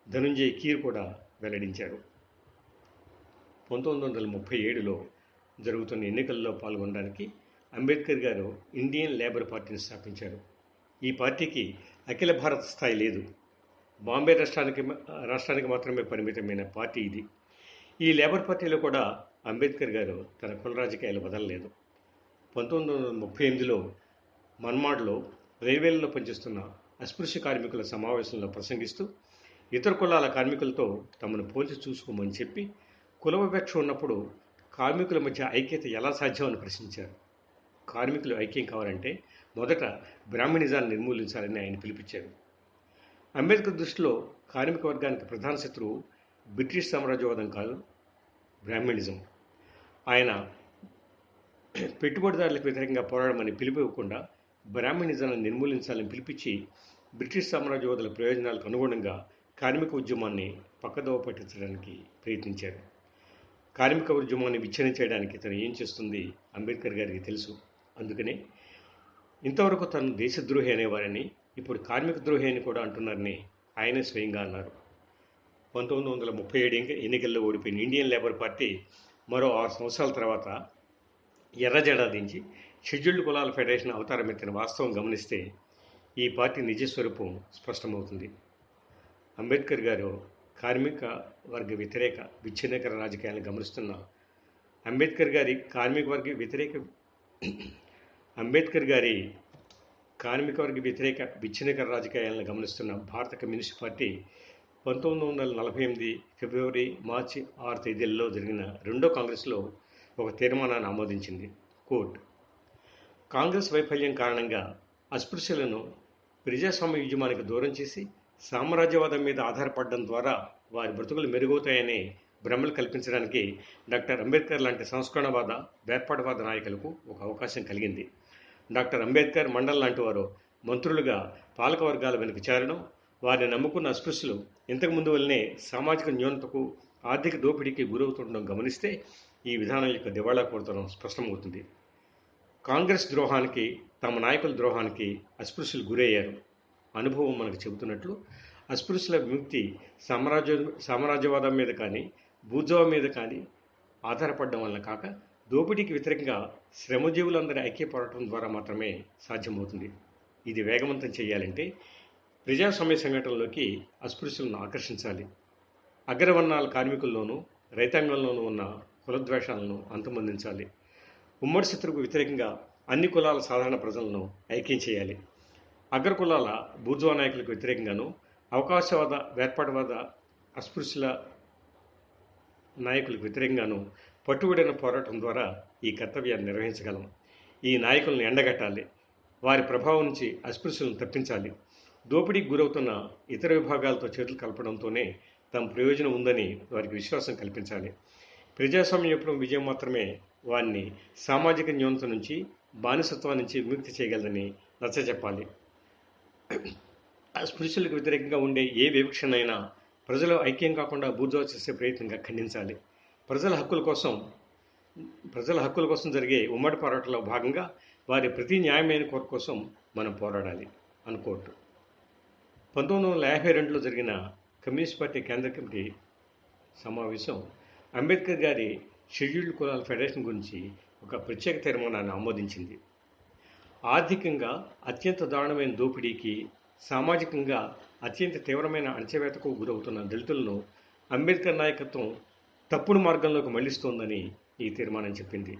ధనుంజయ్ కీర్ కూడా వెల్లడించారు. 1937లో జరుగుతున్న ఎన్నికల్లో పాల్గొనడానికి అంబేద్కర్ గారు ఇండియన్ లేబర్ పార్టీని స్థాపించారు. ఈ పార్టీకి అఖిల భారత స్థాయి లేదు. బాంబే రాష్ట్రానికి మాత్రమే పరిమితమైన పార్టీ ఇది. ఈ లేబర్ పార్టీలో కూడా అంబేద్కర్ గారు తన కుల రాజకీయాలు వదలలేదు. 1938లో మన్మాడ్లో రైల్వేలలో పనిచేస్తున్న అస్పృశ్య కార్మికుల సమావేశంలో ప్రసంగిస్తూ ఇతర కులాల కార్మికులతో తమను పోల్చి చూసుకోమని చెప్పి కుల వివక్ష ఉన్నప్పుడు కార్మికుల మధ్య ఐక్యత ఎలా సాధ్యమని ప్రశ్నించారు. కార్మికులు ఐక్యం కావాలంటే మొదట బ్రాహ్మణిజాన్ని నిర్మూలించాలని ఆయన పిలిపించారు. అంబేద్కర్ దృష్టిలో కార్మిక వర్గానికి ప్రధాన శత్రువు బ్రిటిష్ సామ్రాజ్యవాదం కాదు, బ్రాహ్మణిజం. ఆయన పెట్టుబడిదారులకు వ్యతిరేకంగా పోరాడమని పిలుపువ్వకుండా బ్రాహ్మణిజాన్ని నిర్మూలించాలని పిలిపించి బ్రిటిష్ సామ్రాజ్యవాదుల ప్రయోజనాలకు అనుగుణంగా కార్మిక ఉద్యమాన్ని పక్కదోవ పట్టించడానికి ప్రయత్నించారు. కార్మిక ఉద్యమాన్ని విచ్ఛిన్నం చేయడానికి తను ఏం చేస్తుంది అంబేద్కర్ గారికి తెలుసు. అందుకనే ఇంతవరకు తను దేశద్రోహి అనేవారని ఇప్పుడు కార్మిక ద్రోహి అని కూడా అంటున్నారని ఆయనే స్వయంగా అన్నారు. 1937 ఎన్నికల్లో ఓడిపోయిన ఇండియన్ లేబర్ పార్టీ మరో 6 సంవత్సరాల తర్వాత ఎర్రజెండా దించి షెడ్యూల్డ్ కులాల ఫెడరేషన్ అవతారం ఎత్తిన వాస్తవం గమనిస్తే ఈ పార్టీ నిజస్వరూపం స్పష్టమవుతుంది. అంబేద్కర్ గారు కార్మిక వర్గ వ్యతిరేక విచ్ఛిన్నకర రాజకీయాలను గమనిస్తున్న అంబేద్కర్ గారి కార్మిక వర్గ వ్యతిరేక విచ్ఛిన్నకర రాజకీయాలను గమనిస్తున్న భారత కమ్యూనిస్ట్ పార్టీ 1948 ఫిబ్రవరి మార్చి 6 తేదీలలో జరిగిన రెండో కాంగ్రెస్లో ఒక తీర్మానాన్ని ఆమోదించింది. కోర్టు కాంగ్రెస్ వైఫల్యం కారణంగా అస్పృశ్యులను ప్రజాస్వామ్య ఉద్యమానికి దూరం చేసి సామ్రాజ్యవాదం మీద ఆధారపడడం ద్వారా వారి బ్రతుకులు మెరుగవుతాయనే భ్రమలు కల్పించడానికి డాక్టర్ అంబేద్కర్ లాంటి సంస్కరణవాద వేర్పాటువాద నాయకులకు ఒక అవకాశం కలిగింది. డాక్టర్ అంబేద్కర్, మండల్ లాంటి వారు మంత్రులుగా పాలక వర్గాల వెనుక చేరడం, వారిని నమ్ముకున్న అస్పృశ్యులు ఇంతకుముందు వల్లనే సామాజిక న్యూనతకు, ఆర్థిక దోపిడీకి గురవుతుండడం గమనిస్తే ఈ విధానం యొక్క దివాళా కోరతనం స్పష్టమవుతుంది. కాంగ్రెస్ ద్రోహానికి, తమ నాయకుల ద్రోహానికి అస్పృశ్యులు గురయ్యారు. అనుభవం మనకు చెబుతున్నట్లు అస్పృశ్యుల విముక్తి సామ్రాజ్యవాదం మీద కానీ, బూర్జువా మీద కానీ ఆధారపడడం వలన కాక దోపిడీకి వ్యతిరేకంగా శ్రమజీవులందరి ఐక్య పోరాటం ద్వారా మాత్రమే సాధ్యమవుతుంది. ఇది వేగవంతం చేయాలంటే ప్రజాస్వామ్య సంఘటనలోకి అస్పృశ్యులను ఆకర్షించాలి. అగ్రవర్ణాల కార్మికుల్లోనూ రైతాంగంలోనూ ఉన్న కులద్వేషాలను అంతమొందించాలి. ఉమ్మడి శత్రువుకు వ్యతిరేకంగా అన్ని కులాల సాధారణ ప్రజలను ఐక్యం చేయాలి. అగ్ర కులాల బూర్జువా నాయకులకు వ్యతిరేకంగాను, అవకాశవాద వేర్పాటువాద అస్పృశ్యుల నాయకులకు వ్యతిరేకంగాను పట్టుబడిన పోరాటం ద్వారా ఈ కర్తవ్యాన్ని నిర్వహించగలం. ఈ నాయకులను ఎండగట్టాలి. వారి ప్రభావం నుంచి అస్పృశ్యులను తప్పించాలి. దోపిడీకి గురవుతున్న ఇతర విభాగాలతో చేతులు కలపడంతోనే తమ ప్రయోజనం ఉందని వారికి విశ్వాసం కల్పించాలి. ప్రజాస్వామ్య విజయం మాత్రమే వారిని సామాజిక న్యూనత నుంచి, బానిసత్వం నుంచి విముక్తి చేయగలదని నచ్చజెప్పాలి. అస్పృశ్యులకు వ్యతిరేకంగా ఉండే ఏ వివక్షనైనా ప్రజలు ఐక్యం కాకుండా బూర్జువా చేసే ప్రయత్నంగా ఖండించాలి. ప్రజల హక్కుల కోసం జరిగే ఉమ్మడి పోరాటంలో భాగంగా వారి ప్రతి న్యాయమైన కోరిక కోసం మనం పోరాడాలి అనుకోవట్టు. 1952లో జరిగిన కమ్యూనిస్ట్ పార్టీ కేంద్ర కమిటీ సమావేశం అంబేద్కర్ గారి షెడ్యూల్డ్ కులాల ఫెడరేషన్ గురించి ఒక ప్రత్యేక తీర్మానాన్ని ఆమోదించింది. ఆర్థికంగా అత్యంత దారుణమైన దోపిడీకి, సామాజికంగా అత్యంత తీవ్రమైన అణచివేతకు గురవుతున్న దళితులను అంబేద్కర్ నాయకత్వం తప్పుడు మార్గంలోకి మళ్లిస్తోందని ఈ తీర్మానం చెప్పింది.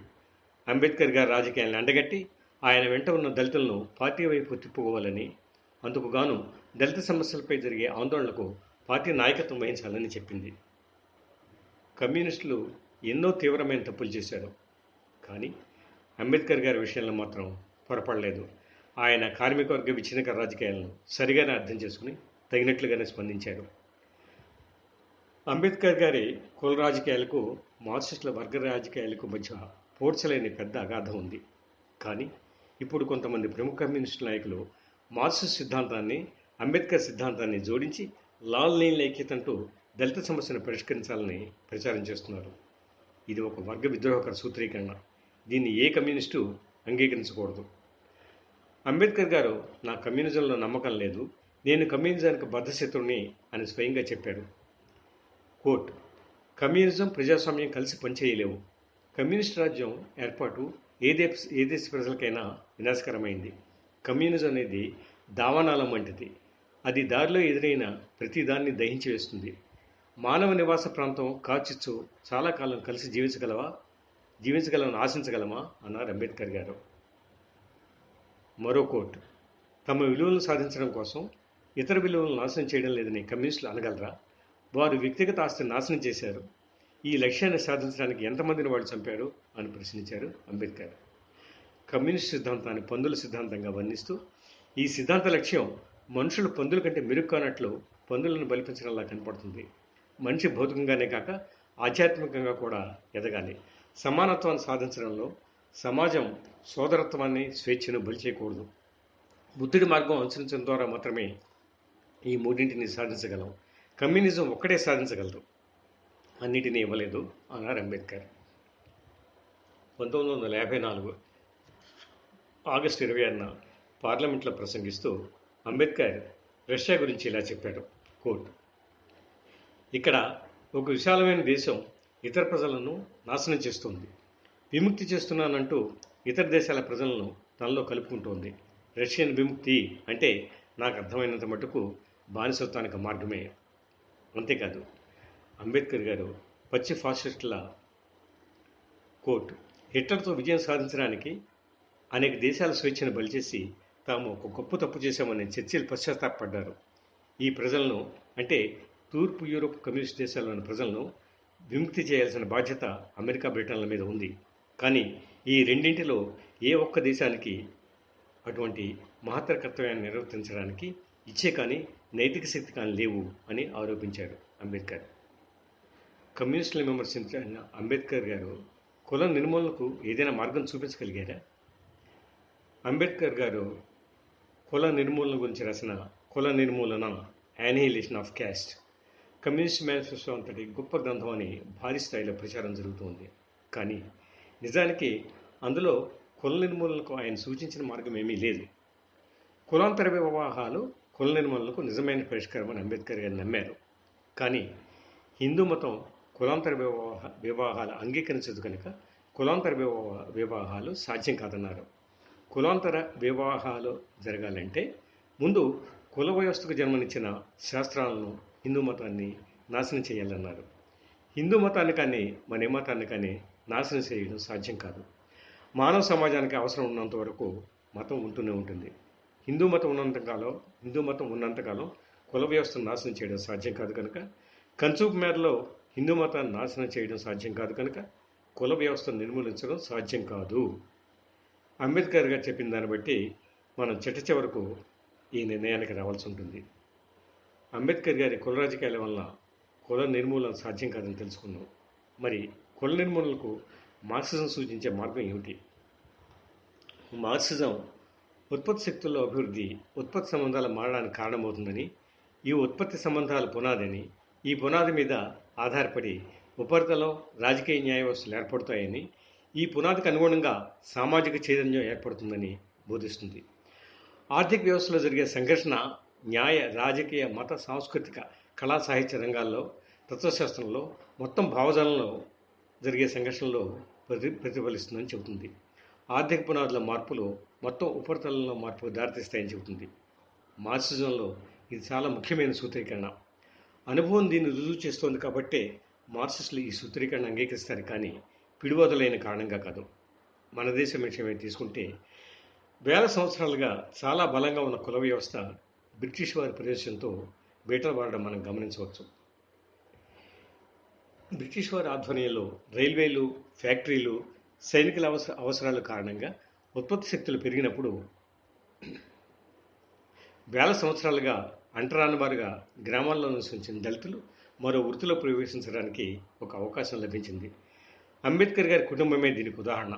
అంబేద్కర్ గారి రాజకీయాలను అండగట్టి ఆయన వెంట ఉన్న దళితులను పార్టీ వైపు తిప్పుకోవాలని, అందుకుగాను దళిత సమస్యలపై జరిగే ఆందోళనకు పార్టీ నాయకత్వం వహించాలని చెప్పింది. కమ్యూనిస్టులు ఎన్నో తీవ్రమైన తప్పులు చేశారు, కానీ అంబేద్కర్ గారి విషయంలో మాత్రం పొరపడలేదు. ఆయన కార్మిక వర్గ విచ్ఛిన్నకర రాజకీయాలను సరిగానే అర్థం చేసుకుని తగినట్లుగానే స్పందించారు. అంబేద్కర్ గారి కుల రాజకీయాలకు, మార్క్సిస్టుల వర్గ రాజకీయాలకు మధ్య పోడ్చలేని పెద్ద అగాధం ఉంది. కానీ ఇప్పుడు కొంతమంది ప్రముఖ కమ్యూనిస్టు నాయకులు మార్క్సిస్ట్ సిద్ధాంతాన్ని, అంబేద్కర్ సిద్ధాంతాన్ని జోడించి లాల్ నీల్ ఐక్యత అంటూ దళిత సమస్యను పరిష్కరించాలని ప్రచారం చేస్తున్నారు. ఇది ఒక వర్గ విద్రోహకర సూత్రీకరణ. దీన్ని ఏ కమ్యూనిస్టు అంగీకరించకూడదు. అంబేద్కర్ గారు నా కమ్యూనిజంలో నమ్మకం లేదు, నేను కమ్యూనిజానికి బద్ధశత్రుని అని స్వయంగా చెప్పారు. కోట్: కమ్యూనిజం ప్రజాస్వామ్యం కలిసి పనిచేయలేవు. కమ్యూనిస్ట్ రాజ్యం ఏర్పాటు ఏ దేశ ప్రజలకైనా వినాశకరమైంది. కమ్యూనిజం అనేది దావానాలం వంటిది. అది దారిలో ఎదురైన ప్రతి దాన్ని దహించి వేస్తుంది. మానవ నివాస ప్రాంతం కాచిచ్చు చాలా కాలం కలిసి జీవించగలమని ఆశించగలమా అన్నారు అంబేద్కర్ గారు. మరో కోట్: తమ విలువలను సాధించడం కోసం ఇతర విలువలను నాశనం చేయడం లేదని కమ్యూనిస్టులు అనగలరా? వారు వ్యక్తిగత ఆస్తిని నాశనం చేశారు. ఈ లక్ష్యాన్ని సాధించడానికి ఎంతమందిని వాళ్ళు చంపారు అని ప్రశ్నించారు అంబేద్కర్. కమ్యూనిస్ట్ సిద్ధాంతాన్ని పందుల సిద్ధాంతంగా వర్ణిస్తూ, ఈ సిద్ధాంత లక్ష్యం మనుషులు పందుల కంటే మెరుగు కానట్లు పందులను బలిపించడంలా కనపడుతుంది. మనిషి భౌతికంగానే కాక ఆధ్యాత్మికంగా కూడా ఎదగాలి. సమానత్వాన్ని సాధించడంలో సమాజం సోదరత్వాన్ని, స్వేచ్ఛను బలి చేయకూడదు. బుద్ధుడి మార్గం అనుసరించడం ద్వారా మాత్రమే ఈ మూడింటిని సాధించగలం. కమ్యూనిజం ఒక్కటే సాధించగలదు, అన్నిటినీ ఇవ్వలేదు అన్నారు అంబేద్కర్. 1954 ఆగస్టు 26న పార్లమెంట్లో ప్రసంగిస్తూ అంబేద్కర్ రష్యా గురించి ఇలా చెప్పారు. కోట్: ఇక్కడ ఒక విశాలమైన దేశం ఇతర ప్రజలను నాశనం చేస్తుంది. విముక్తి చేస్తున్నానంటూ ఇతర దేశాల ప్రజలను తనలో కలుపుకుంటోంది. రష్యన్ విముక్తి అంటే నాకు అర్థమైనంత మటుకు బానిసత్వానికి మార్గమే. అంతేకాదు, అంబేద్కర్ గారు పచ్చి ఫాసిస్టుల కోట్: హిట్లర్తో విజయం సాధించడానికి అనేక దేశాల స్వేచ్ఛను బలిచేసి తాము ఒక గొప్ప తప్పు చేశామని చర్చిలు పశ్చాత్తాపడ్డారు. ఈ ప్రజలను, అంటే తూర్పు యూరోప్ కమ్యూనిస్ట్ దేశాల్లోని ప్రజలను విముక్తి చేయాల్సిన బాధ్యత అమెరికా, బ్రిటన్ల మీద ఉంది. కానీ ఈ రెండింటిలో ఏ ఒక్క దేశానికి అటువంటి మహత్తర కర్తవ్యాన్ని నిర్వర్తించడానికి ఇచ్చే కానీ నైతిక శక్తి కానీ లేవు అని ఆరోపించారు అంబేద్కర్. కమ్యూనిస్టులను విమర్శించిన అంబేద్కర్ గారు కుల నిర్మూలనకు ఏదైనా మార్గం చూపించగలిగారా? అంబేద్కర్ గారు కుల నిర్మూలన గురించి రాసిన కుల నిర్మూలన, యానిహిలేషన్ ఆఫ్ క్యాస్ట్, కమ్యూనిస్ట్ మేనిఫెస్టో అంతటి గొప్ప గ్రంథం అని భారీ స్థాయిలో ప్రచారం జరుగుతుంది. కానీ నిజానికి అందులో కుల నిర్మూలనకు ఆయన సూచించిన మార్గం ఏమీ లేదు. కులాంతర వివాహాలు కుల నిర్మూలనకు నిజమైన పరిష్కారం అని అంబేద్కర్ గారు నమ్మారు. కానీ హిందూ మతం కులాంతర వివాహాలు అంగీకరించదు కనుక కులాంతర వివాహాలు సాధ్యం కాదన్నారు. కులాంతర వివాహాలు జరగాలంటే ముందు కుల వ్యవస్థకు జన్మనిచ్చిన శాస్త్రాలను, హిందూ మతాన్ని నాశనం చేయాలన్నారు. హిందూ మతాన్ని కానీ మన మతాన్ని కానీ నాశనం చేయడం సాధ్యం కాదు. మానవ సమాజానికి అవసరం ఉన్నంత వరకు మతం ఉంటూనే ఉంటుంది. హిందూ మతం ఉన్నంతకాలం కుల వ్యవస్థను నాశనం చేయడం సాధ్యం కాదు కనుక, కంచూపు మేరలో హిందూ మతాన్ని నాశనం చేయడం సాధ్యం కాదు కనుక కుల వ్యవస్థను నిర్మూలించడం సాధ్యం కాదు. అంబేద్కర్ గారు చెప్పిన దాన్ని బట్టి మనం చివరకు ఈ నిర్ణయానికి రావాల్సి ఉంటుంది. అంబేద్కర్ గారి కుల రాజకీయాల వల్ల కుల నిర్మూలన సాధ్యం కాదని తెలుసుకున్నాం. మరి కుల నిర్మూలనకు మార్క్సిజం సూచించే మార్గం ఏమిటి? మార్క్సిజం ఉత్పత్తి శక్తుల్లో అభివృద్ధి ఉత్పత్తి సంబంధాలు మారడానికి కారణమవుతుందని, ఈ ఉత్పత్తి సంబంధాల పునాదని, ఈ పునాది మీద ఆధారపడి ఉపరితలం రాజకీయ న్యాయ వ్యవస్థలు ఏర్పడతాయని, ఈ పునాదికి అనుగుణంగా సామాజిక చైతన్యం ఏర్పడుతుందని బోధిస్తుంది. ఆర్థిక వ్యవస్థలో జరిగే సంఘర్షణ న్యాయ, రాజకీయ, మత, సాంస్కృతిక, కళా, సాహిత్య రంగాల్లో, తత్వశాస్త్రంలో, మొత్తం భావజాలంలో జరిగే సంఘర్షణలో ప్రతిఫలిస్తుందని చెబుతుంది. ఆర్థిక పునాదుల మార్పులు మొత్తం ఉపరితలంలో మార్పుకు దారితీస్తాయని చెబుతుంది. మార్క్సిజంలో ఇది చాలా ముఖ్యమైన సూత్రీకరణ. అనుభవం దీన్ని రుజువు చేస్తోంది కాబట్టే మార్క్సిస్టులు ఈ సూత్రీకరణ అంగీకరిస్తారు, కానీ పిడివదలైన కారణంగా కాదు. మన దేశం విషయమే తీసుకుంటే వేల సంవత్సరాలుగా చాలా బలంగా ఉన్న కుల వ్యవస్థ బ్రిటిష్ వారి ప్రవేశంతో బీటలవాడడం మనం గమనించవచ్చు. బ్రిటిష్ వారి ఆధ్వర్యంలో రైల్వేలు, ఫ్యాక్టరీలు, సైనికుల అవసరాల కారణంగా ఉత్పత్తి శక్తులు పెరిగినప్పుడు వేల సంవత్సరాలుగా అంటరాని వారుగా గ్రామాల్లో నివసించిన దళితులు మరో వృత్తిలో ప్రవేశించడానికి ఒక అవకాశం లభించింది. అంబేద్కర్ గారి కుటుంబమే దీనికి ఉదాహరణ.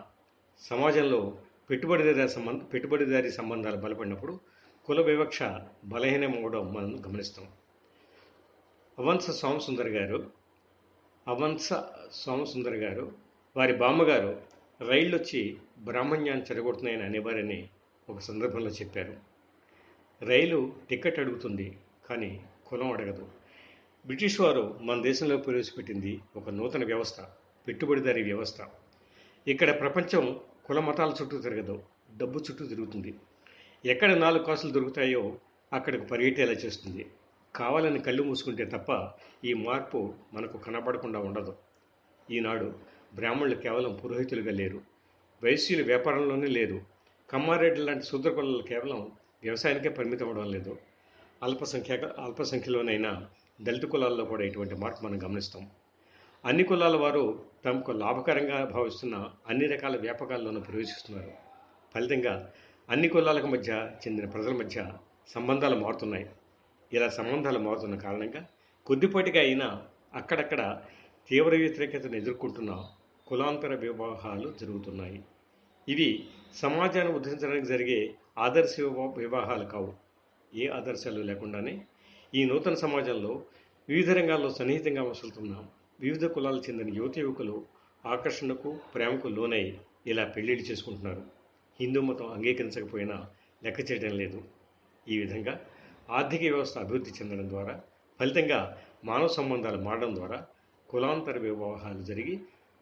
సమాజంలో పెట్టుబడిదారీ సంబంధాలు బలపడినప్పుడు కుల వివక్ష బలహీనమవడం మనం గమనిస్తాం. అవంశ సోమసుందర్ గారు వారి బామ్మగారు రైళ్ళు వచ్చి బ్రాహ్మణ్యాన్ని చెడగొడుతున్నాయని అనేవారని ఒక సందర్భంలో చెప్పారు. రైలు టికెట్ అడుగుతుంది, కానీ కులం అడగదు. బ్రిటిష్ వారు మన దేశంలో ప్రవేశపెట్టింది ఒక నూతన వ్యవస్థ, పెట్టుబడిదారీ వ్యవస్థ. ఇక్కడ ప్రపంచం కుల మతాల చుట్టూ తిరగదు, డబ్బు చుట్టూ తిరుగుతుంది. ఎక్కడ 4 కాసులు దొరుకుతాయో అక్కడికి పరిగెట్టేలా చేస్తుంది. కావాలని కళ్ళు మూసుకుంటే తప్ప ఈ మార్పు మనకు కనపడకుండా ఉండదు. ఈనాడు బ్రాహ్మణులు కేవలం పురోహితులుగా లేరు, వైశ్యులు వ్యాపారంలోనే లేరు, కమ్మారెడ్డి లాంటి శూద్ర కులాలు కేవలం వ్యవసాయానికే పరిమితం అవడం లేదు. అల్పసంఖ్యలోనైనా దళిత కులాల్లో కూడా ఇటువంటి మార్పు మనం గమనిస్తాం. అన్ని కులాల వారు తమకు లాభకరంగా భావిస్తున్న అన్ని రకాల వ్యాపకాల్లోనూ ప్రవేశిస్తున్నారు. ఫలితంగా అన్ని కులాలకు మధ్య చెందిన ప్రజల మధ్య సంబంధాలు మారుతున్నాయి. ఇలా సంబంధాలు మారుతున్న కారణంగా కొద్దిపాటిగా అయినా అక్కడక్కడ తీవ్ర వ్యతిరేకతను ఎదుర్కొంటున్న కులాంతర వివాహాలు జరుగుతున్నాయి. ఇవి సమాజాన్ని ఉద్ధరించడానికి జరిగే ఆదర్శ వివాహాలు కావు. ఏ ఆదర్శాలు లేకుండానే ఈ నూతన సమాజంలో వివిధ రంగాల్లో సన్నిహితంగా మసులుతున్న వివిధ కులాలకు చెందిన యువకులు ఆకర్షణకు, ప్రేమకు లోనై ఇలా పెళ్లిళ్ళు చేసుకుంటున్నారు. హిందూ మతం అంగీకరించకపోయినా లెక్క చేయడం లేదు. ఈ విధంగా ఆర్థిక వ్యవస్థ అభివృద్ధి చెందడం ద్వారా, ఫలితంగా మానవ సంబంధాలు మారడం ద్వారా కులాంతర వివాహాలు జరిగి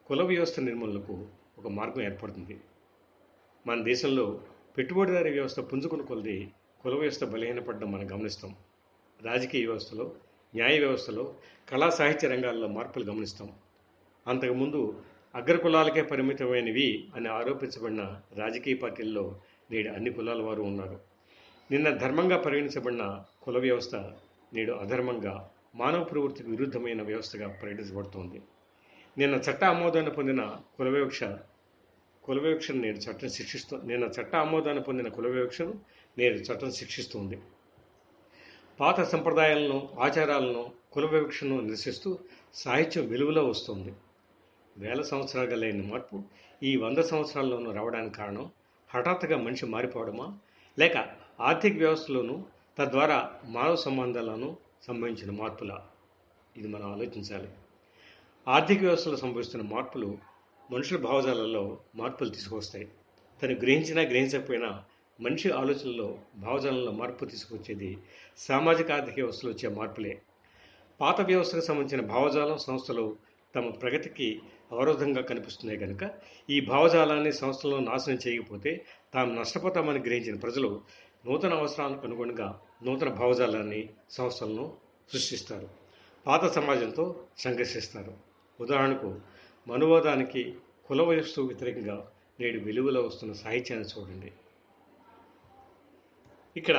కుల వ్యవస్థ నిర్మూలనకు ఒక మార్గం ఏర్పడుతుంది. మన దేశంలో పెట్టుబడిదారీ వ్యవస్థ పుంజుకుని కొలది కుల వ్యవస్థ బలహీనపడడం మనం గమనిస్తాం. రాజకీయ వ్యవస్థలో, న్యాయ వ్యవస్థలో, కళా సాహిత్య రంగాల్లో మార్పులు గమనిస్తాం. అంతకుముందు అగ్రకులాలకే పరిమితమైనవి అని ఆరోపించబడిన రాజకీయ పార్టీల్లో నేడు అన్ని కులాల వారు ఉన్నారు. నిన్న ధర్మంగా పరిగణించబడిన కుల వ్యవస్థ నేడు అధర్మంగా, మానవ ప్రవృత్తికి విరుద్ధమైన వ్యవస్థగా ప్రకటించబడుతోంది. నిన్న చట్ట ఆమోదాన్ని పొందిన కుల వివక్షను నేడు చట్టం శిక్షిస్తుంది. పాత సంప్రదాయాలను, ఆచారాలను, కుల వివక్షను నిరసిస్తూ సాహిత్యం వెలుగులో వస్తుంది. వేల సంవత్సరాలుగా లేని మార్పు ఈ 100 సంవత్సరాల్లోనూ రావడానికి కారణం హఠాత్తుగా మనిషి మారిపోవడమా, లేక ఆర్థిక వ్యవస్థలోనూ తద్వారా మానవ సంబంధాలను సంభవించిన మార్పులా? ఇది మనం ఆలోచించాలి. ఆర్థిక వ్యవస్థలో సంభవిస్తున్న మార్పులు మనుషుల భావజాలలో మార్పులు తీసుకొస్తాయి. తను గ్రహించినా గ్రహించకపోయినా మనిషి ఆలోచనలో, భావజాలంలో మార్పు తీసుకొచ్చేది సామాజిక ఆర్థిక వ్యవస్థలో వచ్చే మార్పులే. పాత వ్యవస్థకు సంబంధించిన భావజాలం, సంస్థలు తమ ప్రగతికి అవరోధంగా కనిపిస్తున్నాయి కనుక ఈ భావజాలాన్ని సంస్థలను నాశనం చేయకపోతే తాము నష్టపోతామని గ్రహించిన ప్రజలు నూతన అవసరాలకు అనుగుణంగా నూతన భావజాలాన్ని, సంస్థలను సృష్టిస్తారు. పాత సమాజంతో సంఘర్షిస్తారు. ఉదాహరణకు మనువాదానికి, కుల వ్యవస్థకు వ్యతిరేకంగా నేడు వెలుగులో వస్తున్న సాహిత్యాన్ని చూడండి. ఇక్కడ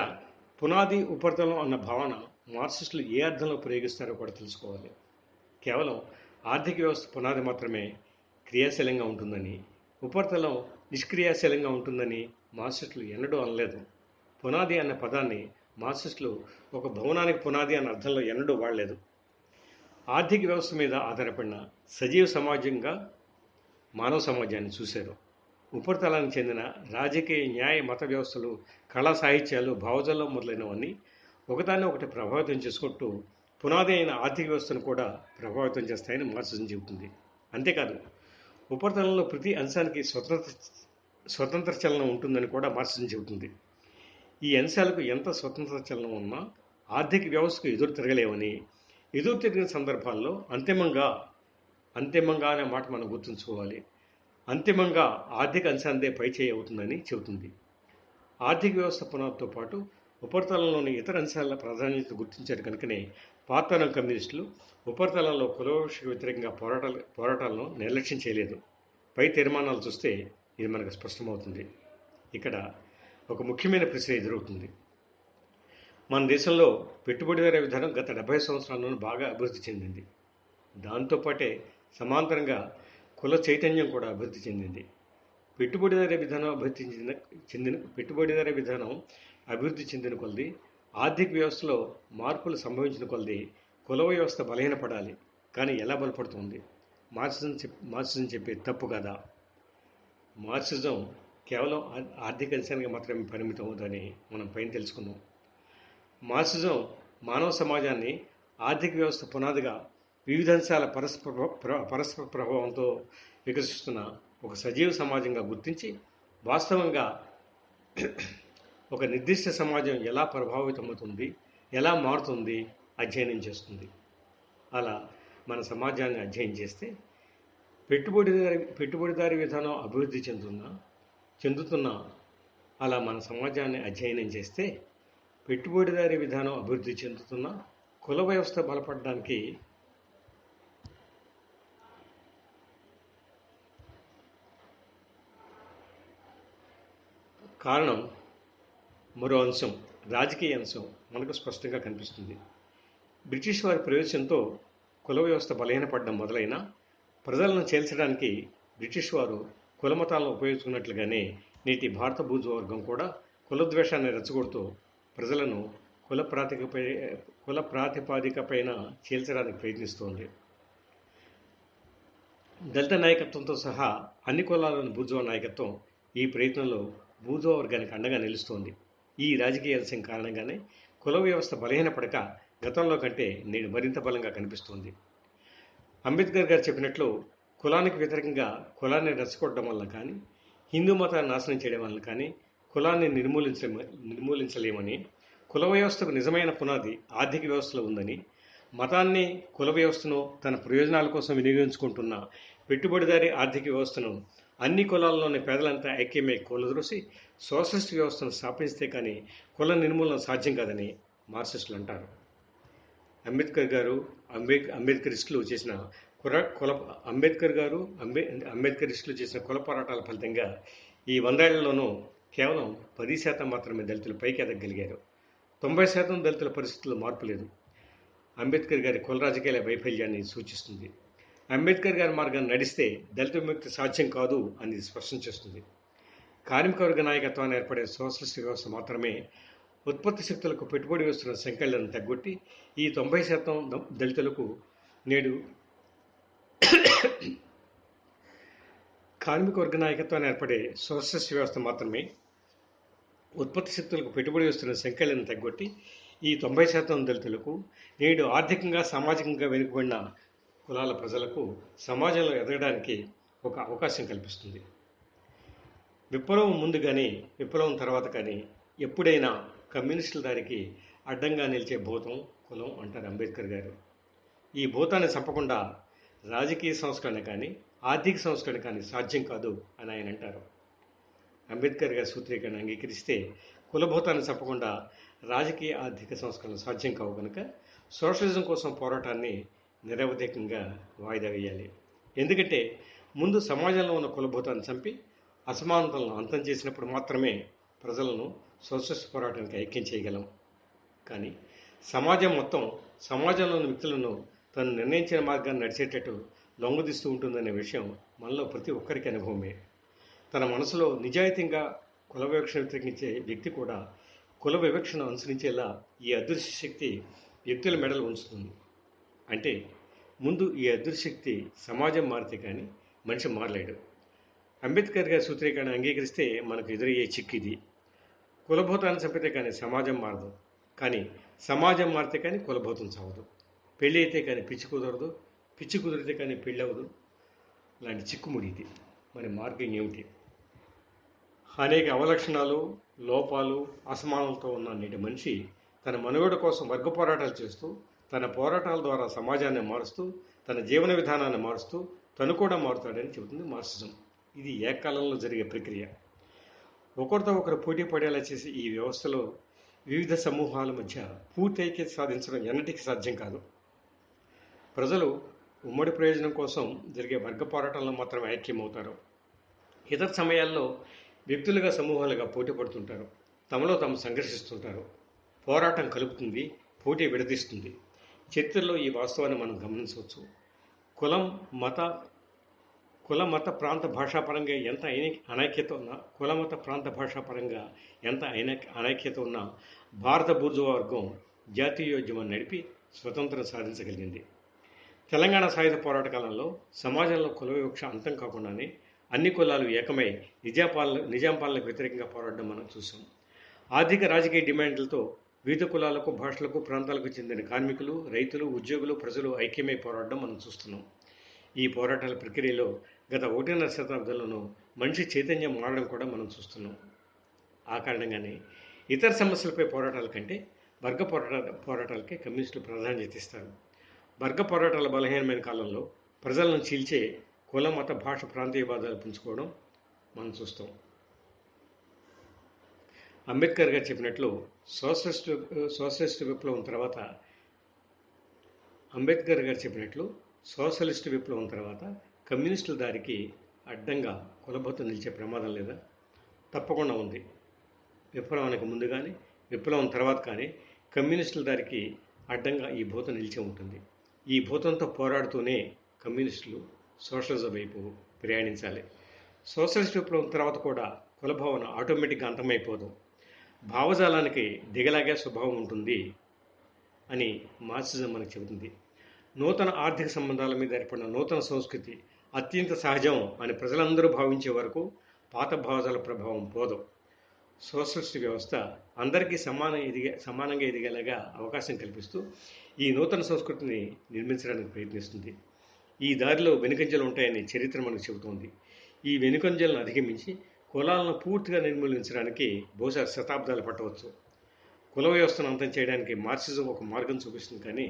పునాది, ఉపరితలం అన్న భావన మార్క్సిస్టులు ఏ అర్థంలో ప్రయోగిస్తారో కూడా తెలుసుకోవాలి. కేవలం ఆర్థిక వ్యవస్థ పునాది మాత్రమే క్రియాశీలంగా ఉంటుందని, ఉపరితలం నిష్క్రియాశీలంగా ఉంటుందని మార్క్సిస్టులు ఎన్నడూ అనలేదు. పునాది అన్న పదాన్ని మార్క్సిస్టులు ఒక భవనానికి పునాది అన్న అర్థంలో ఎన్నడూ వాడలేదు. ఆర్థిక వ్యవస్థ మీద ఆధారపడిన సజీవ సమాజంగా మానవ సమాజాన్ని చూశారు. ఉపరితలానికి చెందిన రాజకీయ, న్యాయ, మత వ్యవస్థలు, కళా సాహిత్యాలు, భావజాలం మొదలైనవన్నీ ఒకదాన్ని ఒకటి ప్రభావితం చేసుకుంటూ పునాది అయిన ఆర్థిక వ్యవస్థను కూడా ప్రభావితం చేస్తాయని మార్క్సిజం చెబుతుంది. అంతేకాదు, ఉపరితలంలో ప్రతి అంశానికి స్వతంత్ర చలనం ఉంటుందని కూడా మార్క్సిజం చెబుతుంది. ఈ అంశాలకు ఎంత స్వతంత్ర చలనం ఉన్నా ఆర్థిక వ్యవస్థకు ఎదురు తిరగలేవని, ఎదురు తిరిగిన సందర్భాల్లో అంతిమంగా అనే మాట మనం గుర్తుంచుకోవాలి. అంతిమంగా ఆర్థిక అంశాందే పైచేయి అవుతుందని చెబుతుంది. ఆర్థిక వ్యవస్థ పునాదితో పాటు ఉపరితలంలోని ఇతర అంశాల ప్రాధాన్యత గుర్తించారు కనుకనే పాతతరం కమ్యూనిస్టులు ఉపరితలంలో కులవివక్షకు వ్యతిరేకంగా పోరాటాలను నిర్లక్ష్యం చేయలేదు. పై తీర్మానాలు చూస్తే ఇది మనకు స్పష్టమవుతుంది. ఇక్కడ ఒక ముఖ్యమైన ప్రశ్న ఎదురవుతుంది. మన దేశంలో పెట్టుబడిదారీ విధానం గత 70 సంవత్సరాల్లోనూ బాగా అభివృద్ధి చెందింది. దాంతోపాటే సమాంతరంగా కుల చైతన్యం కూడా అభివృద్ధి చెందింది. పెట్టుబడిదారీ విధానం అభివృద్ధి చెందిన కొలది, ఆర్థిక వ్యవస్థలో మార్పులు సంభవించిన కొలది కుల వ్యవస్థ బలహీనపడాలి. కానీ ఎలా బలపడుతుంది? మార్క్సిజం చెప్పే తప్పు కదా. మార్క్సిజం కేవలం ఆర్థిక అంశానికి మాత్రమే పరిమితం అవుతుందని మనం పైన తెలుసుకుందాం. మార్క్సిజం మానవ సమాజాన్ని ఆర్థిక వ్యవస్థ పునాదిగా వివిధ అంశాల పరస్పర ప్రభావంతో వికసిస్తున్న ఒక సజీవ సమాజంగా గుర్తించి వాస్తవంగా ఒక నిర్దిష్ట సమాజం ఎలా ప్రభావితమవుతుంది, ఎలా మారుతుంది అధ్యయనం చేస్తుంది. అలా మన సమాజాన్ని అధ్యయనం చేస్తే పెట్టుబడిదారీ విధానం అభివృద్ధి చెందుతున్నా అలా మన సమాజాన్ని అధ్యయనం చేస్తే పెట్టుబడిదారీ విధానం అభివృద్ధి చెందుతున్న కుల వ్యవస్థ బలపడడానికి కారణం మరో అంశం, రాజకీయ అంశం మనకు స్పష్టంగా కనిపిస్తుంది. బ్రిటిష్ వారి ప్రవేశంతో కుల వ్యవస్థ బలహీనపడడం మొదలైన ప్రజలను చేల్చడానికి బ్రిటిష్ వారు కులమతాలను ఉపయోగించుకున్నట్లుగానే నేటి భారత బూర్జువర్గం కూడా కులద్వేషాన్ని రెచ్చగొడుతూ ప్రజలను కుల ప్రాతిపాదికపైన చేల్చడానికి ప్రయత్నిస్తోంది. దళిత నాయకత్వంతో సహా అన్ని కులాలను బూర్జువా నాయకత్వం ఈ ప్రయత్నంలో బూర్జువా వర్గానికి అండగా నిలుస్తోంది. ఈ రాజకీయ అంశం కారణంగానే కుల వ్యవస్థ బలహీనపడక గతంలో కంటే నేడు మరింత బలంగా కనిపిస్తోంది. అంబేద్కర్ గారు చెప్పినట్లు కులానికి వ్యతిరేకంగా కులాన్ని రెచ్చగొట్టడం వల్ల కానీ, హిందూ మతాన్ని నాశనం చేయడం వల్ల కానీ కులాన్ని నిర్మూలించలేమని, కుల వ్యవస్థకు నిజమైన పునాది ఆర్థిక వ్యవస్థలో ఉందని, మతాన్ని కుల వ్యవస్థను తన ప్రయోజనాల కోసం వినియోగించుకుంటున్న పెట్టుబడిదారీ ఆర్థిక వ్యవస్థను అన్ని కులాల్లోని పేదలంతా ఐక్యమై కూలదోసి సోషలిస్ట్ వ్యవస్థను స్థాపిస్తే కానీ కుల నిర్మూలన సాధ్యం కాదని మార్క్సిస్టులు అంటారు. అంబేద్కరిస్టులు చేసిన కుల పోరాటాల ఫలితంగా ఈ 100 ఏళ్లలోనూ కేవలం 10% మాత్రమే దళితులు పైకి ఎదగలిగారు. 90% దళితుల పరిస్థితుల్లో మార్పు లేదు. అంబేద్కర్ గారి కుల రాజకీయాల వైఫల్యాన్ని సూచిస్తుంది. అంబేద్కర్ గారి మార్గాన్ని నడిస్తే దళిత విముక్తి సాధ్యం కాదు అని స్పష్టం చేస్తుంది. కార్మిక వర్గ నాయకత్వాన్ని ఏర్పడే సోషలిస్ట్ వ్యవస్థ మాత్రమే ఉత్పత్తి శక్తులకు పెట్టుబడి వేస్తున్న సంఖ్యలను తగ్గొట్టి ఈ 90% దళితులకు నేడు కార్మిక వర్గ నాయకత్వాన్ని ఏర్పడే సోషలిస్ట్ వ్యవస్థ మాత్రమే ఉత్పత్తి శక్తులకు పెట్టుబడి వేస్తున్న సంఖ్యలను తగ్గొట్టి ఈ 90% దళితులకు నేడు ఆర్థికంగా సామాజికంగా వెనుకబడిన కులాల ప్రజలకు సమాజంలో ఎదగడానికి ఒక అవకాశం కల్పిస్తుంది. విప్లవం ముందు కానీ విప్లవం తర్వాత కానీ ఎప్పుడైనా కమ్యూనిస్టుల దారికి అడ్డంగా నిలిచే భూతం కులం అంటారు అంబేద్కర్ గారు. ఈ భూతాన్ని చంపకుండా రాజకీయ సంస్కరణ కానీ ఆర్థిక సంస్కరణ కానీ సాధ్యం కాదు అని ఆయన అంటారు. అంబేద్కర్ గారి సూత్రీకరణ అంగీకరిస్తే కులభూతాన్ని చంపకుండా రాజకీయ ఆర్థిక సంస్కరణ సాధ్యం కావు కనుక సోషలిజం కోసం పోరాటాన్ని నిరవధికంగా వాయిదా వేయాలి. ఎందుకంటే ముందు సమాజంలో ఉన్న కులభూతాన్ని చంపి అసమానతలను అంతం చేసినప్పుడు మాత్రమే ప్రజలను సోషలిస్ట్ పోరాటానికి ఐక్యం చేయగలం. కానీ సమాజంలోని వ్యక్తులను తను నిర్ణయించిన మార్గాన్ని నడిచేటట్టు లొంగదీస్తూ ఉంటుందనే విషయం మనలో ప్రతి ఒక్కరికి అనుభవమే. తన మనసులో నిజాయితీగా కుల వివక్షను వ్యతిరేకించే వ్యక్తి కూడా కుల వివక్షను అనుసరించేలా ఈ అదృశ్య శక్తి వ్యక్తుల మెడలు ఉంచుతుంది. అంటే ముందు ఈ అదృశ్య శక్తి సమాజం మారితే కానీ మనిషి మారలేడు. అంబేద్కర్ గారి సూత్రీకరణ అంగీకరిస్తే మనకు ఎదురయ్యే చిక్కు ఇది. కులభూతాన్ని చంపితే కానీ సమాజం మారదు, కానీ సమాజం మారితే కానీ కులభూతం చావదు. పెళ్ళి అయితే కానీ పిచ్చి కుదరదు, పిచ్చి కుదిరితే కానీ పెళ్ళి అవ్వదు. లాంటి చిక్కుముడి ఇది. మరి మార్గం ఏమిటి? అనేక అవలక్షణాలు, లోపాలు, అసమానతలతో ఉన్న నేటి మనిషి తన మనుగడ కోసం వర్గ పోరాటాలు చేస్తూ, తన పోరాటాల ద్వారా సమాజాన్ని మారుస్తూ, తన జీవన విధానాన్ని మారుస్తూ తను కూడా మారుతాడని చెబుతుంది మార్క్సిజం. ఇది ఏకాలంలో జరిగే ప్రక్రియ. ఒకరితో ఒకరు పోటీ పడేలా చేసే ఈ వ్యవస్థలో వివిధ సమూహాల మధ్య పూర్తి ఐక్యత సాధించడం ఎన్నటికీ సాధ్యం కాదు. ప్రజలు ఉమ్మడి ప్రయోజనం కోసం జరిగే వర్గ పోరాటంలో మాత్రమే ఐక్యమవుతారు. ఇతర సమయాల్లో వ్యక్తులుగా సమూహాలుగా పోటీ పడుతుంటారు, తమలో తాము సంఘర్షిస్తుంటారు. పోరాటం కలుపుతుంది, పోటీ విడదీస్తుంది. చరిత్రలో ఈ వాస్తవాన్ని మనం గమనించవచ్చు. కుల మత ప్రాంత భాషాపరంగా ఎంత అనైక్యత ఉన్నా భారత బూర్జువా వర్గం జాతీయోద్యమం నడిపి స్వతంత్రం సాధించగలిగింది. తెలంగాణ సాయుధ పోరాట కాలంలో సమాజంలో కుల వివక్ష అంతం కాకుండానే అన్ని కులాలు ఏకమై నిజాం పాలనకు వ్యతిరేకంగా పోరాడడం మనం చూసాం. ఆర్థిక రాజకీయ డిమాండ్లతో వివిధ కులాలకు, భాషలకు, ప్రాంతాలకు చెందిన కార్మికులు, రైతులు, ఉద్యోగులు, ప్రజలు ఐక్యమై పోరాడడం మనం చూస్తున్నాం. ఈ పోరాటాల ప్రక్రియలో గత 1.5 శతాబ్దంలోనూ మనిషి చైతన్యం మారడం కూడా మనం చూస్తున్నాం. ఆ కారణంగానే ఇతర సమస్యలపై పోరాటాల కంటే వర్గ పోరాటాలకే కమ్యూనిస్టులు ప్రాధాన్యత ఇస్తారు. వర్గ పోరాటాల బలహీనమైన కాలంలో ప్రజలను చీల్చే కుల మత భాష ప్రాంతీయవాదాలు పుంజుకోవడం మనం చూస్తాం. అంబేద్కర్ గారు చెప్పినట్లు సోషలిస్టు విప్లవం తర్వాత సోషలిస్టు విప్లవం తర్వాత కమ్యూనిస్టుల దారికి అడ్డంగా కులబోత నిలిచే ప్రమాదం లేదా? తప్పకుండా ఉంది. విప్లవానికి ముందు కానీ విప్లవం తర్వాత కానీ కమ్యూనిస్టుల దారికి అడ్డంగా ఈ భూత నిలిచి ఉంటుంది. ఈ భూతంతో పోరాడుతూనే కమ్యూనిస్టులు సోషలిజం వైపు ప్రయాణించాలి. సోషలిస్ట్ విప్లవం తర్వాత కూడా కులభావన ఆటోమేటిక్గా అంతమైపోదు. భావజాలానికి దిగలాగే స్వభావం ఉంటుంది అని మార్క్సిజం మనకు చెబుతుంది. నూతన ఆర్థిక సంబంధాల మీద ఏర్పడిన నూతన సంస్కృతి అత్యంత సహజం అని ప్రజలందరూ భావించే వరకు పాత భావజాల ప్రభావం పోదు. సోషలిస్ట్ వ్యవస్థ అందరికీ సమానంగా ఎదిగేలాగా అవకాశం కల్పిస్తూ ఈ నూతన సంస్కృతిని నిర్మించడానికి ప్రయత్నిస్తుంది. ఈ దారిలో వెనుకంజలు ఉంటాయని చరిత్ర మనకు చెబుతోంది. ఈ వెనుకంజలను అధిగమించి కులాలను పూర్తిగా నిర్మూలించడానికి బహుశా శతాబ్దాలు పట్టవచ్చు. కుల వ్యవస్థను అంతం చేయడానికి మార్క్సిజం ఒక మార్గం చూపిస్తుంది, కానీ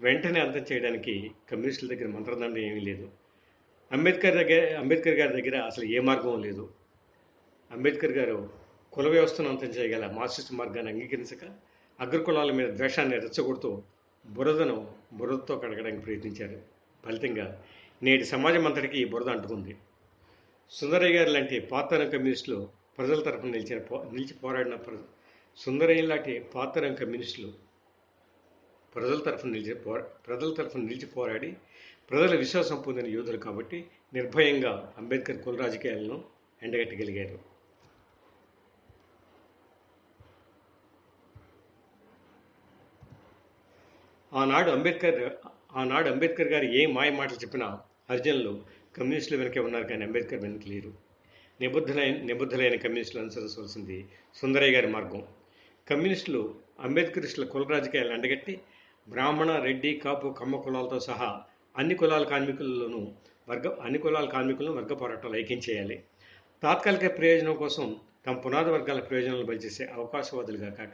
వెంటనే అంతం చేయడానికి కమ్యూనిస్టుల దగ్గర మంత్రదండం ఏమీ లేదు. అంబేద్కర్ గారి దగ్గర అసలు ఏ మార్గం లేదు. అంబేద్కర్ గారు కుల వ్యవస్థను అంతం చేయగల మార్క్సిస్ట్ మార్గాన్ని అంగీకరించక అగ్రకులాల మీద ద్వేషాన్ని రెచ్చగొడుతూ బురదతో కడగడానికి ప్రయత్నించారు. ఫలితంగా నేటి సమాజం అంతటికీ ఈ బురద అంటుకుంది. సుందరయ్య గారు లాంటి పాతరం కమ్యూనిస్టులు ప్రజల తరఫున నిలిచి పోరాడి ప్రజల విశ్వాసం పొందిన యోధులు కాబట్టి నిర్భయంగా అంబేద్కర్ కుల రాజకీయాలను ఎండగట్టగలిగారు. ఆనాడు అంబేద్కర్ గారు ఏ మాయ మాటలు చెప్పినా హరిజనులు కమ్యూనిస్టులు వెనకే ఉన్నారు, కానీ అంబేద్కర్ వెనక లేరు. నిబద్ధులైన కమ్యూనిస్టులు అనుసరించవలసింది సుందరయ్య గారి మార్గం. కమ్యూనిస్టులు అంబేద్కరిస్టుల కుల రాజకీయాలను ఎండగట్టి బ్రాహ్మణ, రెడ్డి, కాపు, కమ్మ కులాలతో సహా అన్ని కులాల కార్మికులను వర్గ పోరాటాలు ఐక్యం చేయాలి. తాత్కాలిక ప్రయోజనం కోసం తమ పునాది వర్గాల ప్రయోజనాలను బలిచేసే అవకాశవాదులుగా కాక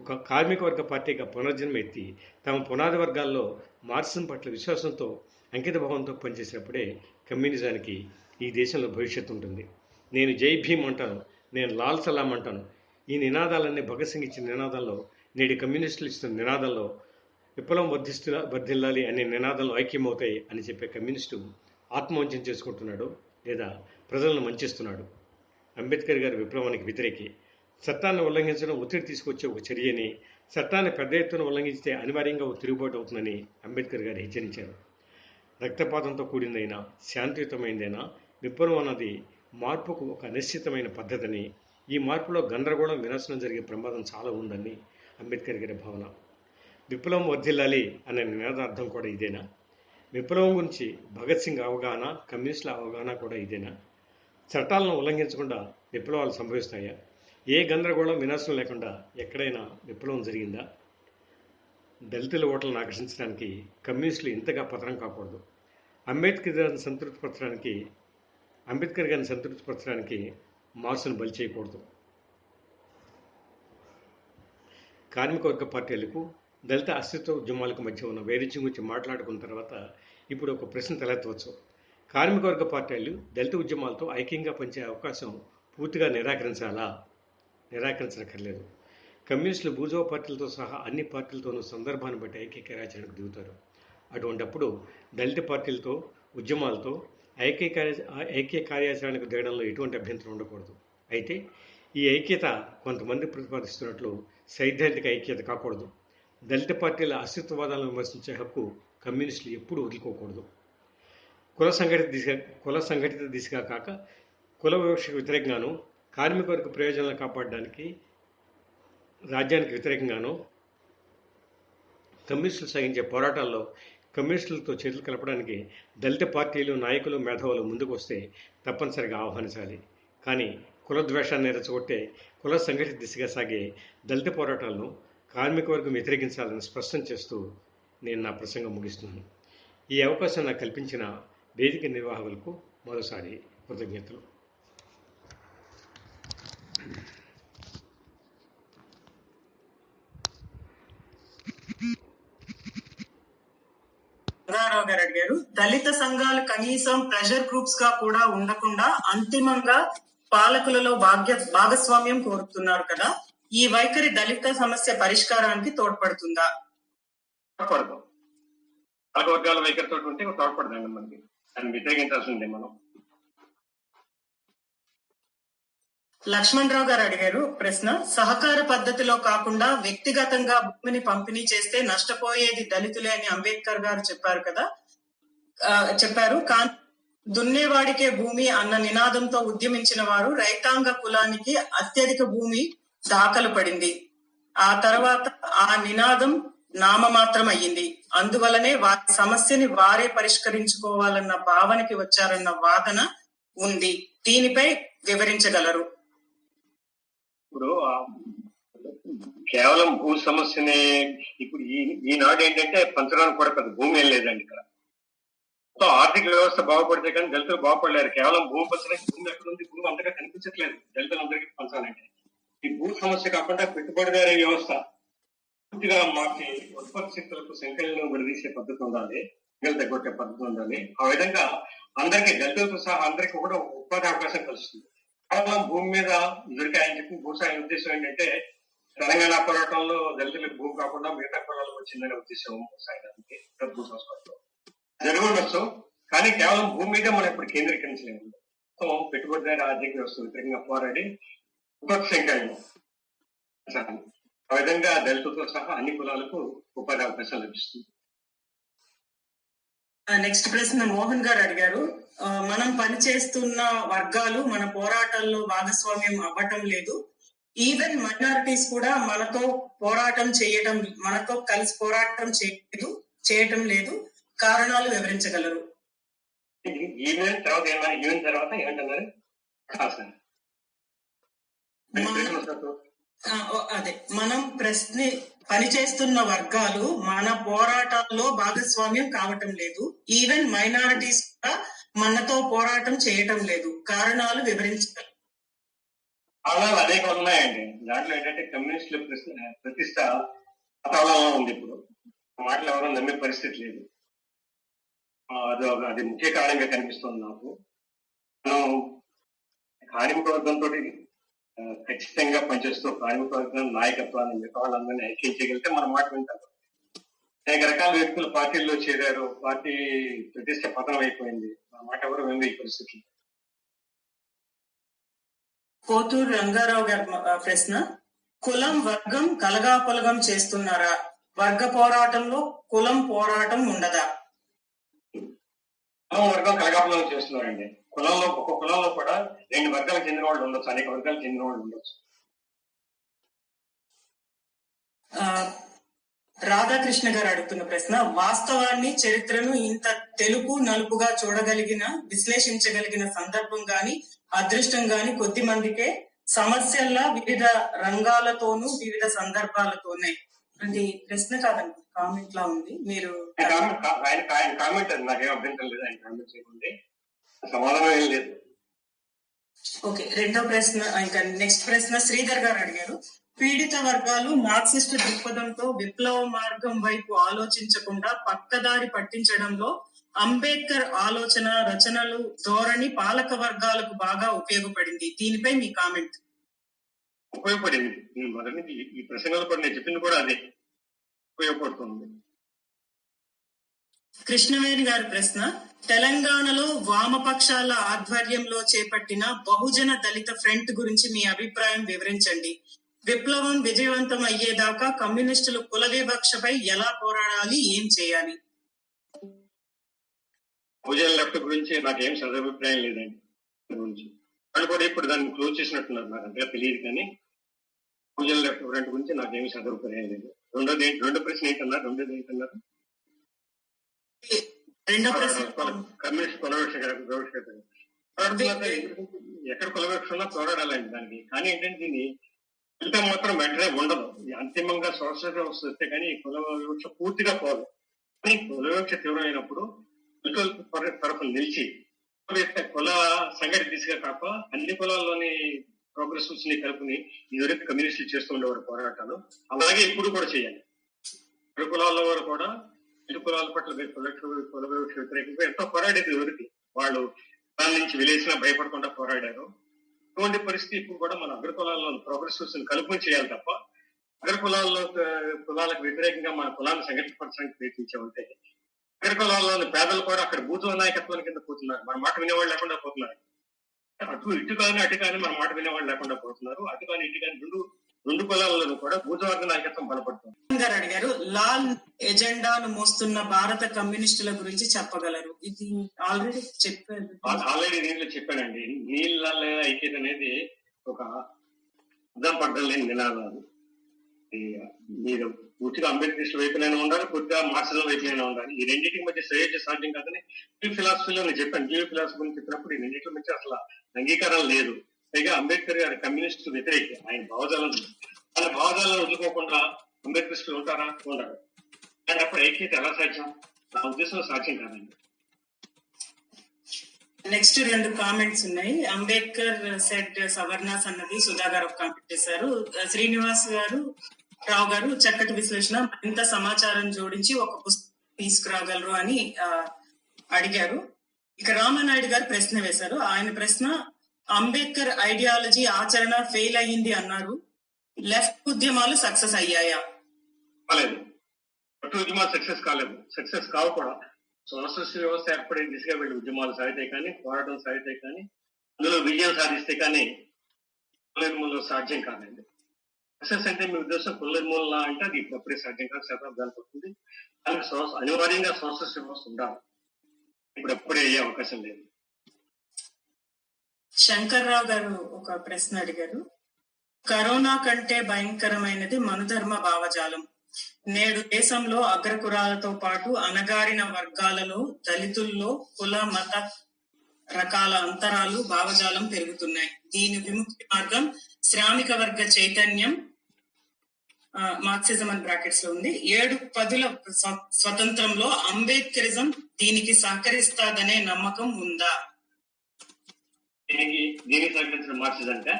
ఒక కార్మిక వర్గ పార్టీగా పునర్జన్మ ఎత్తి తమ పునాది వర్గాల్లో మార్క్సిజం పట్ల విశ్వాసంతో అంకిత భావంతో పనిచేసినప్పుడే కమ్యూనిజానికి ఈ దేశంలో భవిష్యత్తు ఉంటుంది. నేను జై భీమ్ అంటాను, నేను లాల్ సలాం అంటాను. ఈ నినాదాలన్నీ భగత్ సింగ్ ఇచ్చిన నినాదాల్లో, నేటి కమ్యూనిస్టులు ఇస్తున్న నినాదాల్లో విప్లవం వర్ధిల్లాలి అనే నినాదాలు ఐక్యమవుతాయి అని చెప్పే కమ్యూనిస్టు ఆత్మవంచన చేసుకుంటున్నాడు లేదా ప్రజలను వంచిస్తున్నాడు. అంబేద్కర్ గారి విప్లవానికి వ్యతిరేకి. చట్టాన్ని ఉల్లంఘించడం ఒత్తిడి తీసుకొచ్చే ఒక చర్యని, చట్టాన్ని పెద్ద ఎత్తున ఉల్లంఘించితే అనివార్యంగా ఒక తిరుగుబాటు అవుతుందని అంబేద్కర్ గారు హెచ్చరించారు. రక్తపాతంతో కూడిందైనా శాంతియుతమైందైనా విప్లవం అన్నది మార్పుకు ఒక అనిశ్చితమైన పద్ధతిని, ఈ మార్పులో గందరగోళం, వినాశనం జరిగే ప్రమాదం చాలా ఉందని అంబేద్కర్ గారి భావన. విప్లవం వర్ధిల్లాలి అనే నినాదార్థం కూడా ఇదేనా? విప్లవం గురించి భగత్ సింగ్ అవగాహన, కమ్యూనిస్టుల అవగాహన కూడా ఇదేనా? చట్టాలను ఉల్లంఘించకుండా విప్లవాలు సంభవిస్తాయా? ఏ గందరగోళం, వినాశనం లేకుండా ఎక్కడైనా విప్లవం జరిగిందా? దళితుల ఓట్లను ఆకర్షించడానికి కమ్యూనిస్టులు ఇంతగా పతనం కాకూడదు. అంబేద్కర్ గారిని సంతృప్తిపరచడానికి మార్క్స్ను బలి చేయకూడదు. కార్మిక వర్గ పార్టీలకు దళిత అస్తిత్వ ఉద్యమాలకు మధ్య ఉన్న వైరుధ్యం గురించి మాట్లాడుకున్న తర్వాత ఇప్పుడు ఒక ప్రశ్న తలెత్తవచ్చు. కార్మిక వర్గ పార్టీలు దళిత ఉద్యమాలతో ఐక్యంగా పనిచే అవకాశం పూర్తిగా నిరాకరించక్కర్లేదు. కమ్యూనిస్టులు బూర్జువా పార్టీలతో సహా అన్ని పార్టీలతోనూ సందర్భాన్ని బట్టి ఐక్య కార్యాచరణకు దిగుతారు. అటువంటప్పుడు దళిత పార్టీలతో, ఉద్యమాలతో ఐక్య కార్యాచరణకు దిగడంలో ఎటువంటి అభ్యంతరం ఉండకూడదు. అయితే ఈ ఐక్యత కొంతమంది ప్రతిపాదిస్తున్నట్లు సైద్ధాంతిక ఐక్యత కాకూడదు. దళిత పార్టీల అస్తిత్వవాదాలను విమర్శించే హక్కు కమ్యూనిస్టులు ఎప్పుడూ వదులుకోకూడదు. కుల సంఘటిత దిశగా కాక కుల వివక్షకు వ్యతిరేకంగాను, కార్మిక వర్గ ప్రయోజనాలను కాపాడడానికి రాజ్యానికి వ్యతిరేకంగాను కమ్యూనిస్టులు సాగించే పోరాటాల్లో కమ్యూనిస్టులతో చేతులు కలపడానికి దళిత పార్టీలు, నాయకులు, మేధావులు ముందుకు వస్తే తప్పనిసరిగా ఆహ్వానించాలి. కానీ కుల ద్వేషాన్ని రెచ్చగొట్టే కుల సంఘటిత దిశగా సాగే దళిత పోరాటాలను కార్మిక వర్గం వ్యతిరేకించాలని స్పష్టం చేస్తూ నేను నా ప్రసంగం ముగిస్తున్నాను. ఈ అవకాశం నాకు కల్పించిన వేదిక నిర్వాహకులకు మరోసారి కృతజ్ఞతలు. రంగారావు గారు అడిగారు, దళిత సంఘాలు కనీసం ప్రెషర్ గ్రూప్స్ గా కూడా ఉండకుండా అంతిమంగా పాలకులలో భాగస్వామ్యం కోరుతున్నారు కదా, ఈ వైఖరి దళిత సమస్య పరిష్కారానికి తోడ్పడుతుందా? తోడ్పడదు. పాలక వర్గాల వైఖరితో ఉంటే తోడ్పడదండి, మనకి దాన్ని వ్యతిరేకించాల్సిందే మనం. లక్ష్మణ్ రావు గారు అడిగారు ప్రశ్న, సహకార పద్ధతిలో కాకుండా వ్యక్తిగతంగా భూమిని పంపిణీ చేస్తే నష్టపోయేది దళితులే అని అంబేద్కర్ గారు చెప్పారు. కానీ దున్నేవాడికే భూమి అన్న నినాదంతో ఉద్యమించిన వారు రైతాంగ కులానికి అత్యధిక భూమి దాఖలు పడింది. ఆ తర్వాత ఆ నినాదం నామమాత్రం అయ్యింది. అందువలనే వారి సమస్యని వారే పరిష్కరించుకోవాలన్న భావనకి వచ్చారన్న వాదన ఉంది. దీనిపై వివరించగలరు? ఇప్పుడు కేవలం భూ సమస్యనే ఇప్పుడు ఈనాడు ఏంటంటే పంచడానికి కూడా పెద్ద భూమి ఏం లేదండి ఇక్కడ. ఆర్థిక వ్యవస్థ బాగుపడితే కానీ దళితులు బాగుపడలేరు. కేవలం భూమి పంచడానికి భూమి ఎక్కడ ఉంది, భూమి అంతగా కనిపించట్లేదు దళితులందరికీ పంచాలంటే. ఈ భూ సమస్య కాకుండా పెట్టుబడిదారీ వ్యవస్థ పూర్తిగా మాకి ఉత్పత్తి శక్తులకు సంఖ్యలను విడదీసే పద్ధతి ఉండాలి, తగ్గొట్టే పద్ధతి ఉండాలి. ఆ విధంగా అందరికీ దళితులతో సహా అందరికీ కూడా ఉపాధి అవకాశం కలుస్తుంది. కేవలం భూమి మీద దొరికాయని చెప్పి భూసాయ ఉద్దేశం ఏంటంటే తెలంగాణ పోరాటంలో దళితులకు భూమి కాకుండా మిగతా కులాలకు వచ్చిందనే ఉద్దేశం భూసాయానికి భూ సంస్కరణలో జరగవచ్చు. కానీ కేవలం భూమి మీద మనం ఇప్పుడు కేంద్రీకరించలేము. పెట్టుబడిదారి ఆర్థిక వ్యవస్థ వ్యతిరేకంగా పోరాడి ఉత్పత్తి సంఖ్యలను ఆ విధంగా దళితులతో సహా అన్ని కులాలకు ఉపాధి అవకాశం లభిస్తుంది. నెక్స్ట్ ప్రశ్న మోహన్ గారు అడిగారు, మనం పనిచేస్తున్న వర్గాలు మన పోరాటంలో భాగస్వామ్యం అవ్వటం లేదు. ఈవెన్ మైనారిటీస్ కూడా మనతో కలిసి పోరాటం చేయటం లేదు. కారణాలు వివరించగలరు? ఈవెన్ తర్వాత ఏమంటున్నారు? అదే మనం పనిచేస్తున్న వర్గాలు మన పోరాటాల్లో భాగస్వామ్యం కావటం లేదు. ఈవెన్ మైనారిటీస్ కూడా మనతో పోరాటం చేయటం లేదు. కారణాలు వివరించాలి. కారణాలు అనేక ఉన్నాయండి. దాంట్లో ఏంటంటే కమ్యూనిస్టుల ప్రతిష్ట వాతావరణంలో ఉంది. ఇప్పుడు మాటలు ఎవరో నమ్మే పరిస్థితి లేదు. అది ముఖ్య కారణంగా కనిపిస్తుంది నాకు. మనం కార్మిక వర్గంతో ఖచ్చితంగా పనిచేస్తూ కార్మిక వర్గం నాయకత్వాన్ని మిగతా వాళ్ళందరినీ ఐక్యం చేయగలిగితే మన మాట వింటారు. అనేక రకాల వ్యక్తులు పార్టీల్లో చేరారు, పార్టీ ప్రతిష్ట పతనం అయిపోయింది. మన మాట ఎవరు వింది ఈ పరిస్థితి. కోతూరు రంగారావు గారి ప్రశ్న, కులం వర్గం కలగాపలగం చేస్తున్నారా? వర్గ పోరాటంలో కులం పోరాటం ఉండదా? కులం వర్గం కలగాపలగం చేస్తున్నారండి. ఒక్కొక్క కులంలో కూడా 2 వర్గాలకు చెందిన వాళ్ళు ఉండొచ్చు, అనేక వర్గాలకు చెందిన వాళ్ళు ఉండొచ్చు. రాధాకృష్ణ గారు అడుగుతున్న ప్రశ్న, వాస్తవాన్ని చరిత్రను ఇంత తెలుపు నలుపుగా విశ్లేషించగలిగిన సందర్భం గాని అదృష్టం గాని కొద్ది మందికే. సమస్యల్లా వివిధ రంగాలతోనూ వివిధ సందర్భాలతోనే. అంటే ప్రశ్న కాదండి, కామెంట్ లా ఉంది. మీరు ఆయన కామెంట్ నాకేం అభ్యంతరం లేదు, ఆయన కామెంట్ చేయకుండా సమాధానం ఏం లేదు. ఓకే, రెండో ప్రశ్న. ఇంకా నెక్స్ట్ ప్రశ్న శ్రీధర్ గారు అడిగారు, పీడిత వర్గాలు మార్క్సిస్టు దృక్పథంతో విప్లవ మార్గం వైపు ఆలోచించకుండా పక్కదారి పట్టించడంలో అంబేద్కర్ ఆలోచన, రచనలు, ధోరణి పాలక వర్గాలకు బాగా ఉపయోగపడింది. దీనిపై మీ కామెంట్? ఉపయోగపడింది. మొదటి ఈ ప్రసంగంలో కూడా నేను చెప్పింది కూడా అదే, ఉపయోగపడుతుంది. కృష్ణవేణి గారి ప్రశ్న, తెలంగాణలో వామపక్షాల ఆధ్వర్యంలో చేపట్టిన బహుజన దళిత ఫ్రంట్ గురించి మీ అభిప్రాయం వివరించండి. విప్లవం విజయవంతం అయ్యేదాకా కమ్యూనిస్టులు కుల వివక్షపై ఎలా పోరాడాలి, ఏం చేయాలి? బహుజన లెఫ్ట్ గురించి నాకేం సదభిప్రాయం లేదండి. వాళ్ళు కూడా ఇప్పుడు దాన్ని క్లోజ్ చేసినట్టున్నారు, నాకు అంతగా తెలియదు. కానీ బహుజన లెఫ్ట్ ఫ్రంట్ గురించి నాకేమి సదభిప్రాయం లేదు. రెండో ప్రశ్న ఏంటన్నారు? కమ్యూనిస్ట్ కులవివక్ష ఎక్కడ కులవివక్ష ఉన్నా పోరాడాలండి దానికి. కానీ ఏంటంటే దీన్ని ఫలితం మాత్రం వెంటనే ఉండదు. అంతిమంగా సోషల్ వ్యవస్థ వస్తే కానీ కుల వివక్ష పూర్తిగా పోదు. కానీ కుల వివక్ష తీవ్రమైనప్పుడు తరఫున నిలిచి కుల సంఘటన దిశగా కాక అన్ని కులాల్లోని ప్రోగ్రెసివ్స్ ని కలుపుని ఇదివరకు కమ్యూనిస్టులు చేస్తూ ఉండేవారు పోరాటాలు. అలాగే ఇప్పుడు కూడా చేయాలి. ఇరు కులాల వారు కూడా ఇరు కులాల పట్ల కుల వ్యతిరేకంగా ఎంతో పోరాడేది ఇదివరకు. వాళ్ళు దాని నుంచి విలేసినా భయపడకుండా పోరాడారు. ఇటువంటి పరిస్థితి ఇప్పుడు కూడా మన అగ్ర కులాల్లో ప్రోగ్రెసివ్స్ ని కలుపుని చేయాలి తప్ప అగ్ర కులాలకు వ్యతిరేకంగా మన కులాన్ని సంఘటితపరచడానికి ప్రయత్నించామంటే అగ్ర కులాల్లోని పేదలు కూడా అక్కడ బూతుల నాయకత్వం కింద పోతున్నారు. మన మాట వినేవాళ్ళు లేకుండా పోతున్నారు. ఇటు కానీ మన మాట వినేవాళ్ళు లేకుండా పోతున్నారు. అటు కానీ ఇటు కానీ రెండు కులాలలో కూడా బూజవర్గ నాయకత్వం బలపడుతుంది. గారు అడిగారు, లాల్ ఎజెండాను మోస్తున్న భారత కమ్యూనిస్టుల గురించి చెప్పగలరు? ఇది ఆల్రెడీ చెప్పారు. ఆల్రెడీ దీంట్లో చెప్పానండి. నీళ్ళ ఐక్యత అనేది ఒక అర్థం పడ్డం లేని నినాదాలు. మీరు పూర్తిగా అంబేద్కర్ వైపునైనా ఉండాలి, పూర్తిగా మార్క్సిజం వైపునైనా ఉండాలి. ఈ రెండింటికి మధ్య శ్రేయస్సు సాధ్యం కాదని జియో ఫిలాసఫీలో నేను చెప్పాను. జియో ఫిలాసఫీ గురించి చెప్పినప్పుడు ఈ రెండింటి మధ్య అసలు అంగీకారం లేదు. పైగా అంబేద్కర్ గారి కమ్యూనిస్టు వ్యతిరేక. ఆయన భావజాలను వదులుకోకుండా అంబేద్కరిస్టులు ఉంటారా? ఉండరు. కానీ అప్పుడు ఐక్యత ఎలా సాధ్యం? నా ఉద్దేశంలో సాధ్యం కాదండి. నెక్స్ట్ 2 కామెంట్స్ ఉన్నాయి. అంబేద్కర్ సెట్ సవర్ణాస్ అన్నది సుధా గారు ఒక కామెంట్ చేశారు. శ్రీనివాస్ గారు, రావు గారు చక్కటి విశ్లేషణ, మరింత సమాచారం జోడించి ఒక పుస్తకం తీసుకురాగలరు అని అడిగారు. ఇక రామానాయుడు గారు ప్రశ్న వేశారు. ఆయన ప్రశ్న, అంబేద్కర్ ఐడియాలజీ ఆచరణ ఫెయిల్ అయ్యింది అన్నారు, లెఫ్ట్ ఉద్యమాలు సక్సెస్ అయ్యాయా? కాలేదు. ఉద్యమాలు సక్సెస్ కావు కూడా. సోషలిస్ట్ వ్యవస్థ ఏర్పడే దిశగా వీళ్ళు ఉద్యమాలు సాగితే కానీ, పోరాటం సాగితే కానీ, అందులో విజయం సాధిస్తే కానీ కుల నిర్మూలన సాధ్యం కాదండి. సక్సెస్ అంటే మీ ఉద్దేశం కుల నిర్మూలన అంటే అది ఇప్పుడప్పుడే సాధ్యం కాదు, శతాబ్దాలు పడుతుంది. దానికి అనివార్యంగా సోషలిస్ట్ వ్యవస్థ ఉండాలి. ఇప్పుడప్పుడే అయ్యే అవకాశం లేదు. శంకర్రావు గారు ఒక ప్రశ్న అడిగారు. కరోనా కంటే భయంకరమైనది మనుధర్మ భావజాలం. నేడు దేశంలో అగ్రకులాలతో పాటు అణగారిన వర్గాలలో, దళితుల్లో కుల మత రకాల అంతరాలు, భావజాలం పెరుగుతున్నాయి. దీని విముక్తి మార్గం శ్రామిక వర్గ చైతన్యం, మార్క్సిజం అని బ్రాకెట్స్ లో ఉంది. 7 పదుల స్వతంత్రంలో అంబేద్కరిజం దీనికి సహకరిస్తాదనే నమ్మకం ఉందా? దీనికి సహకరించిన మార్క్సిజం అంటే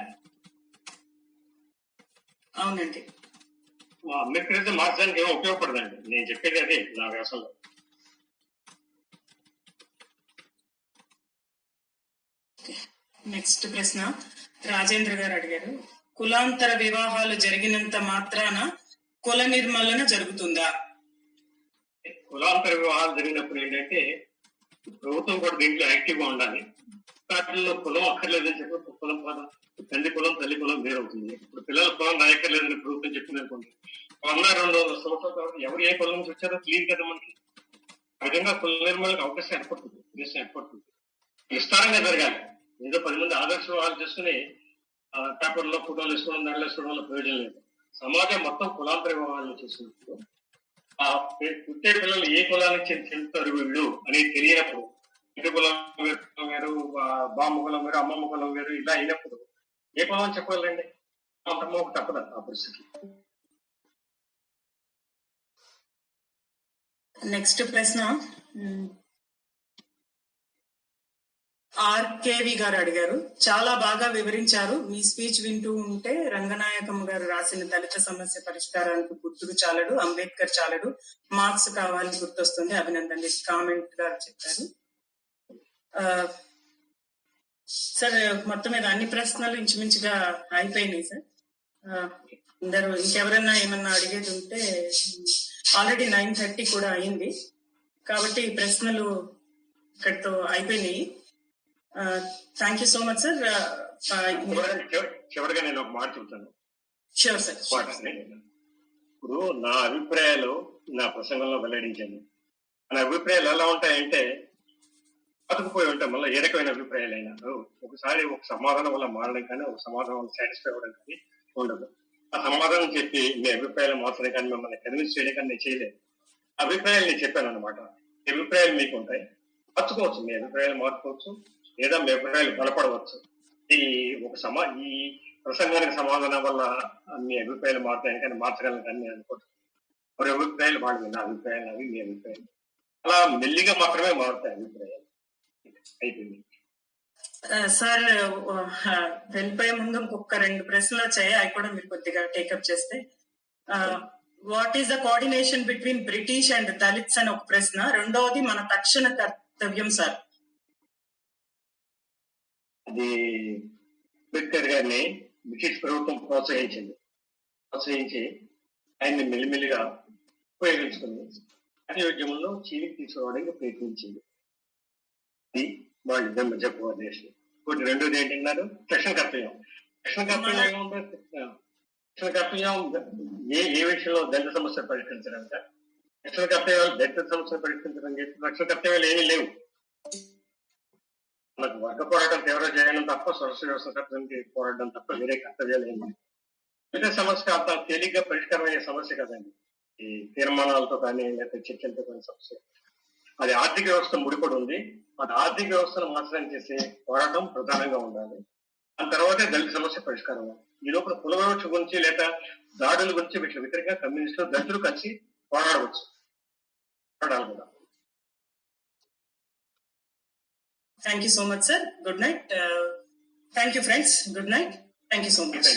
అవునండి. అంబేద్కరిజం మార్చడానికి ఏమో ఉపయోగపడదండి. నేను చెప్పేది అదే నా వ్యాసంలో. నెక్స్ట్ ప్రశ్న రాజేంద్ర గారు అడిగారు. కులాంతర వివాహాలు జరిగినంత మాత్రాన కుల నిర్మూలన జరుగుతుందా? కులాంతర వివాహాలు జరిగినప్పుడు ఏంటంటే ప్రభుత్వం కూడా దీంట్లో యాక్టివ్ గా ఉండాలి. వాటిల్లో కులం అక్కర్లేదని చెప్పి కులం పదం తండ్రి కులం తల్లి కులం వేరవుతుంది. ఇప్పుడు పిల్లల కులం రాయక్కర్లేదని ప్రభుత్వం చెప్పింది అనుకోండి, 100-200 సంవత్సరాల తర్వాత ఎవరు ఏ కులం నుంచి వచ్చారో తెలియదు కదా మనకి. ఆ విధంగా కుల నిర్మూలనకు అవకాశం ఏర్పడుతుంది. విస్తారంగా జరగాలి. ఏదో 10 మంది ఆదర్శ వివాహాలు చేసుకుని పేపర్లో ఫోటోలు వేసుకోవడం, దాంట్లో వేసుకోవడం వల్ల ప్రయోజనం లేదు. సమాజం మొత్తం కులాంతర వివాహాలు చేసినప్పుడు ఆ పుట్టే పిల్లలు ఏ కులానికి చెందుతారు వీళ్ళు అనేది తెలియనప్పుడు, ఇంటి కులం వేరు, బామ్మ కులం వేరు, అమ్మమ్మ కులం వేరు, ఇలా అయినప్పుడు ఏ కులం అని చెప్పగలండి? అంతమో తప్పదు ఆ పరిస్థితి. నెక్స్ట్ ప్రశ్న ఆర్కేవి గారు అడిగారు. చాలా బాగా వివరించారు. మీ స్పీచ్ వింటూ ఉంటే రంగనాయకం గారు రాసిన దళిత సమస్య పరిష్కారానికి బుద్ధుడు చాలడు, అంబేద్కర్ చాలడు, మార్క్స్ కావాలని గుర్తొస్తుంది. అభినందనలు కామెంట్ గారు చెప్పారు. సార్ మొత్తం మీద అన్ని ప్రశ్నలు ఇంచుమించుగా అయిపోయినాయి సార్. అందరూ ఇంకెవరన్నా ఏమన్నా అడిగేది ఉంటే, ఆల్రెడీ 9:30 కూడా అయింది కాబట్టి ఈ ప్రశ్నలు ఇక్కడితో అయిపోయినాయి. Thank you so much sir. చివరిగా నేను ఒక మాట చెప్తాను. Sure sir. ఇప్పుడు నా అభిప్రాయాలు నా ప్రసంగంలో వెల్లడించాను. నా అభిప్రాయాలు ఎలా ఉంటాయంటే బతుకుపోయి ఉంటాయి. మళ్ళీ ఏ రకమైన అభిప్రాయాలు అయినా ఒకసారి ఒక సమాధానం వల్ల మారడం కానీ, ఒక సమాధానం వల్ల సాటిస్ఫై అవ్వడం కానీ ఉండదు. ఆ సమాధానం చెప్పి మీ అభిప్రాయాలు మాత్రమే కానీ మిమ్మల్ని కన్విన్స్ చేయడం కానీ నేను చేయలేదు. అభిప్రాయాలు నేను చెప్పాను అనమాట. అభిప్రాయాలు మీకు ఉంటాయి, మార్చుకోవచ్చు. మీ అభిప్రాయాలు మార్చుకోవచ్చు లేదా మీ అభిప్రాయాలు బలపడవచ్చు. ఈ ప్రసంగానికి సమాధానం వల్ల మీ అభిప్రాయాలు మారుతాయని కానీ మార్చగలను కానీ నేను అనుకోవచ్చు. మరి అభిప్రాయాలు వాడి నా అభిప్రాయాలు అవి మీ అభిప్రాయాలు అలా మెల్లిగా మాత్రమే మారుతాయి అభిప్రాయాలు. అయిపోయింది. సార్ వెళ్ళిపోయే ముందు ఇంకొక 2 ప్రశ్నలు వచ్చాయి, అవి కూడా మీరు కొద్దిగా టేకప్ చేస్తే. What is the coordination between British and Dalits అని ఒక ప్రశ్న. రెండవది మన తక్షణ కర్తవ్యం సార్. అది అంబేద్కర్ గారిని బ్రిటిష్ ప్రభుత్వం ప్రోత్సహించి ఆయన్ని మెల్లిమెల్లిగా ఉపయోగించుకుంది. జాతీయ ఉద్యమంలో చీలికి తీసుకోవడానికి ప్రయత్నించింది. అది వాళ్ళ ఇద్దరి మధ్య కోఆర్డినేషన్. ఇంకోటి రెండోది ఏంటన్నారు, రక్షణ కర్తవ్యం. రక్షణ కర్తవ్యం ఏ విషయంలో దళిత సమస్య పరిష్కరించడానికి. రక్షణ కర్తవ్యాలు దళిత సమస్య పరిష్కరించడం చేసి రక్షణ కర్తవ్యాలు ఏమీ లేవు. మనకు వర్గ పోరాటం తీవ్ర చేయడం తప్ప, స్వరాష్ట్ర వ్యవస్థ పోరాటం తప్ప వేరే కర్తవ్యాలు ఏమి. దళిత సమస్య అంత తేలిగ్గా పరిష్కారం అయ్యే సమస్య కదండి. ఈ తీర్మానాలతో కానీ లేకపోతే చర్చలతో కానీ సమస్య. అది ఆర్థిక వ్యవస్థ ముడిపడి ఉంది. మన ఆర్థిక వ్యవస్థను నాశనం చేసే పోరాటం ప్రధానంగా ఉండాలి. దాని తర్వాతే దళిత సమస్య పరిష్కారం. ఈ లోపల కుల వివక్ష గురించి లేదా దాడుల గురించి వీటి వ్యతిరేకంగా కమ్యూనిస్టులు దళితులు కలిసి పోరాడవచ్చు. కూడా. Thank you so much sir. Good night. Thank you friends. Good night. Thank you so much.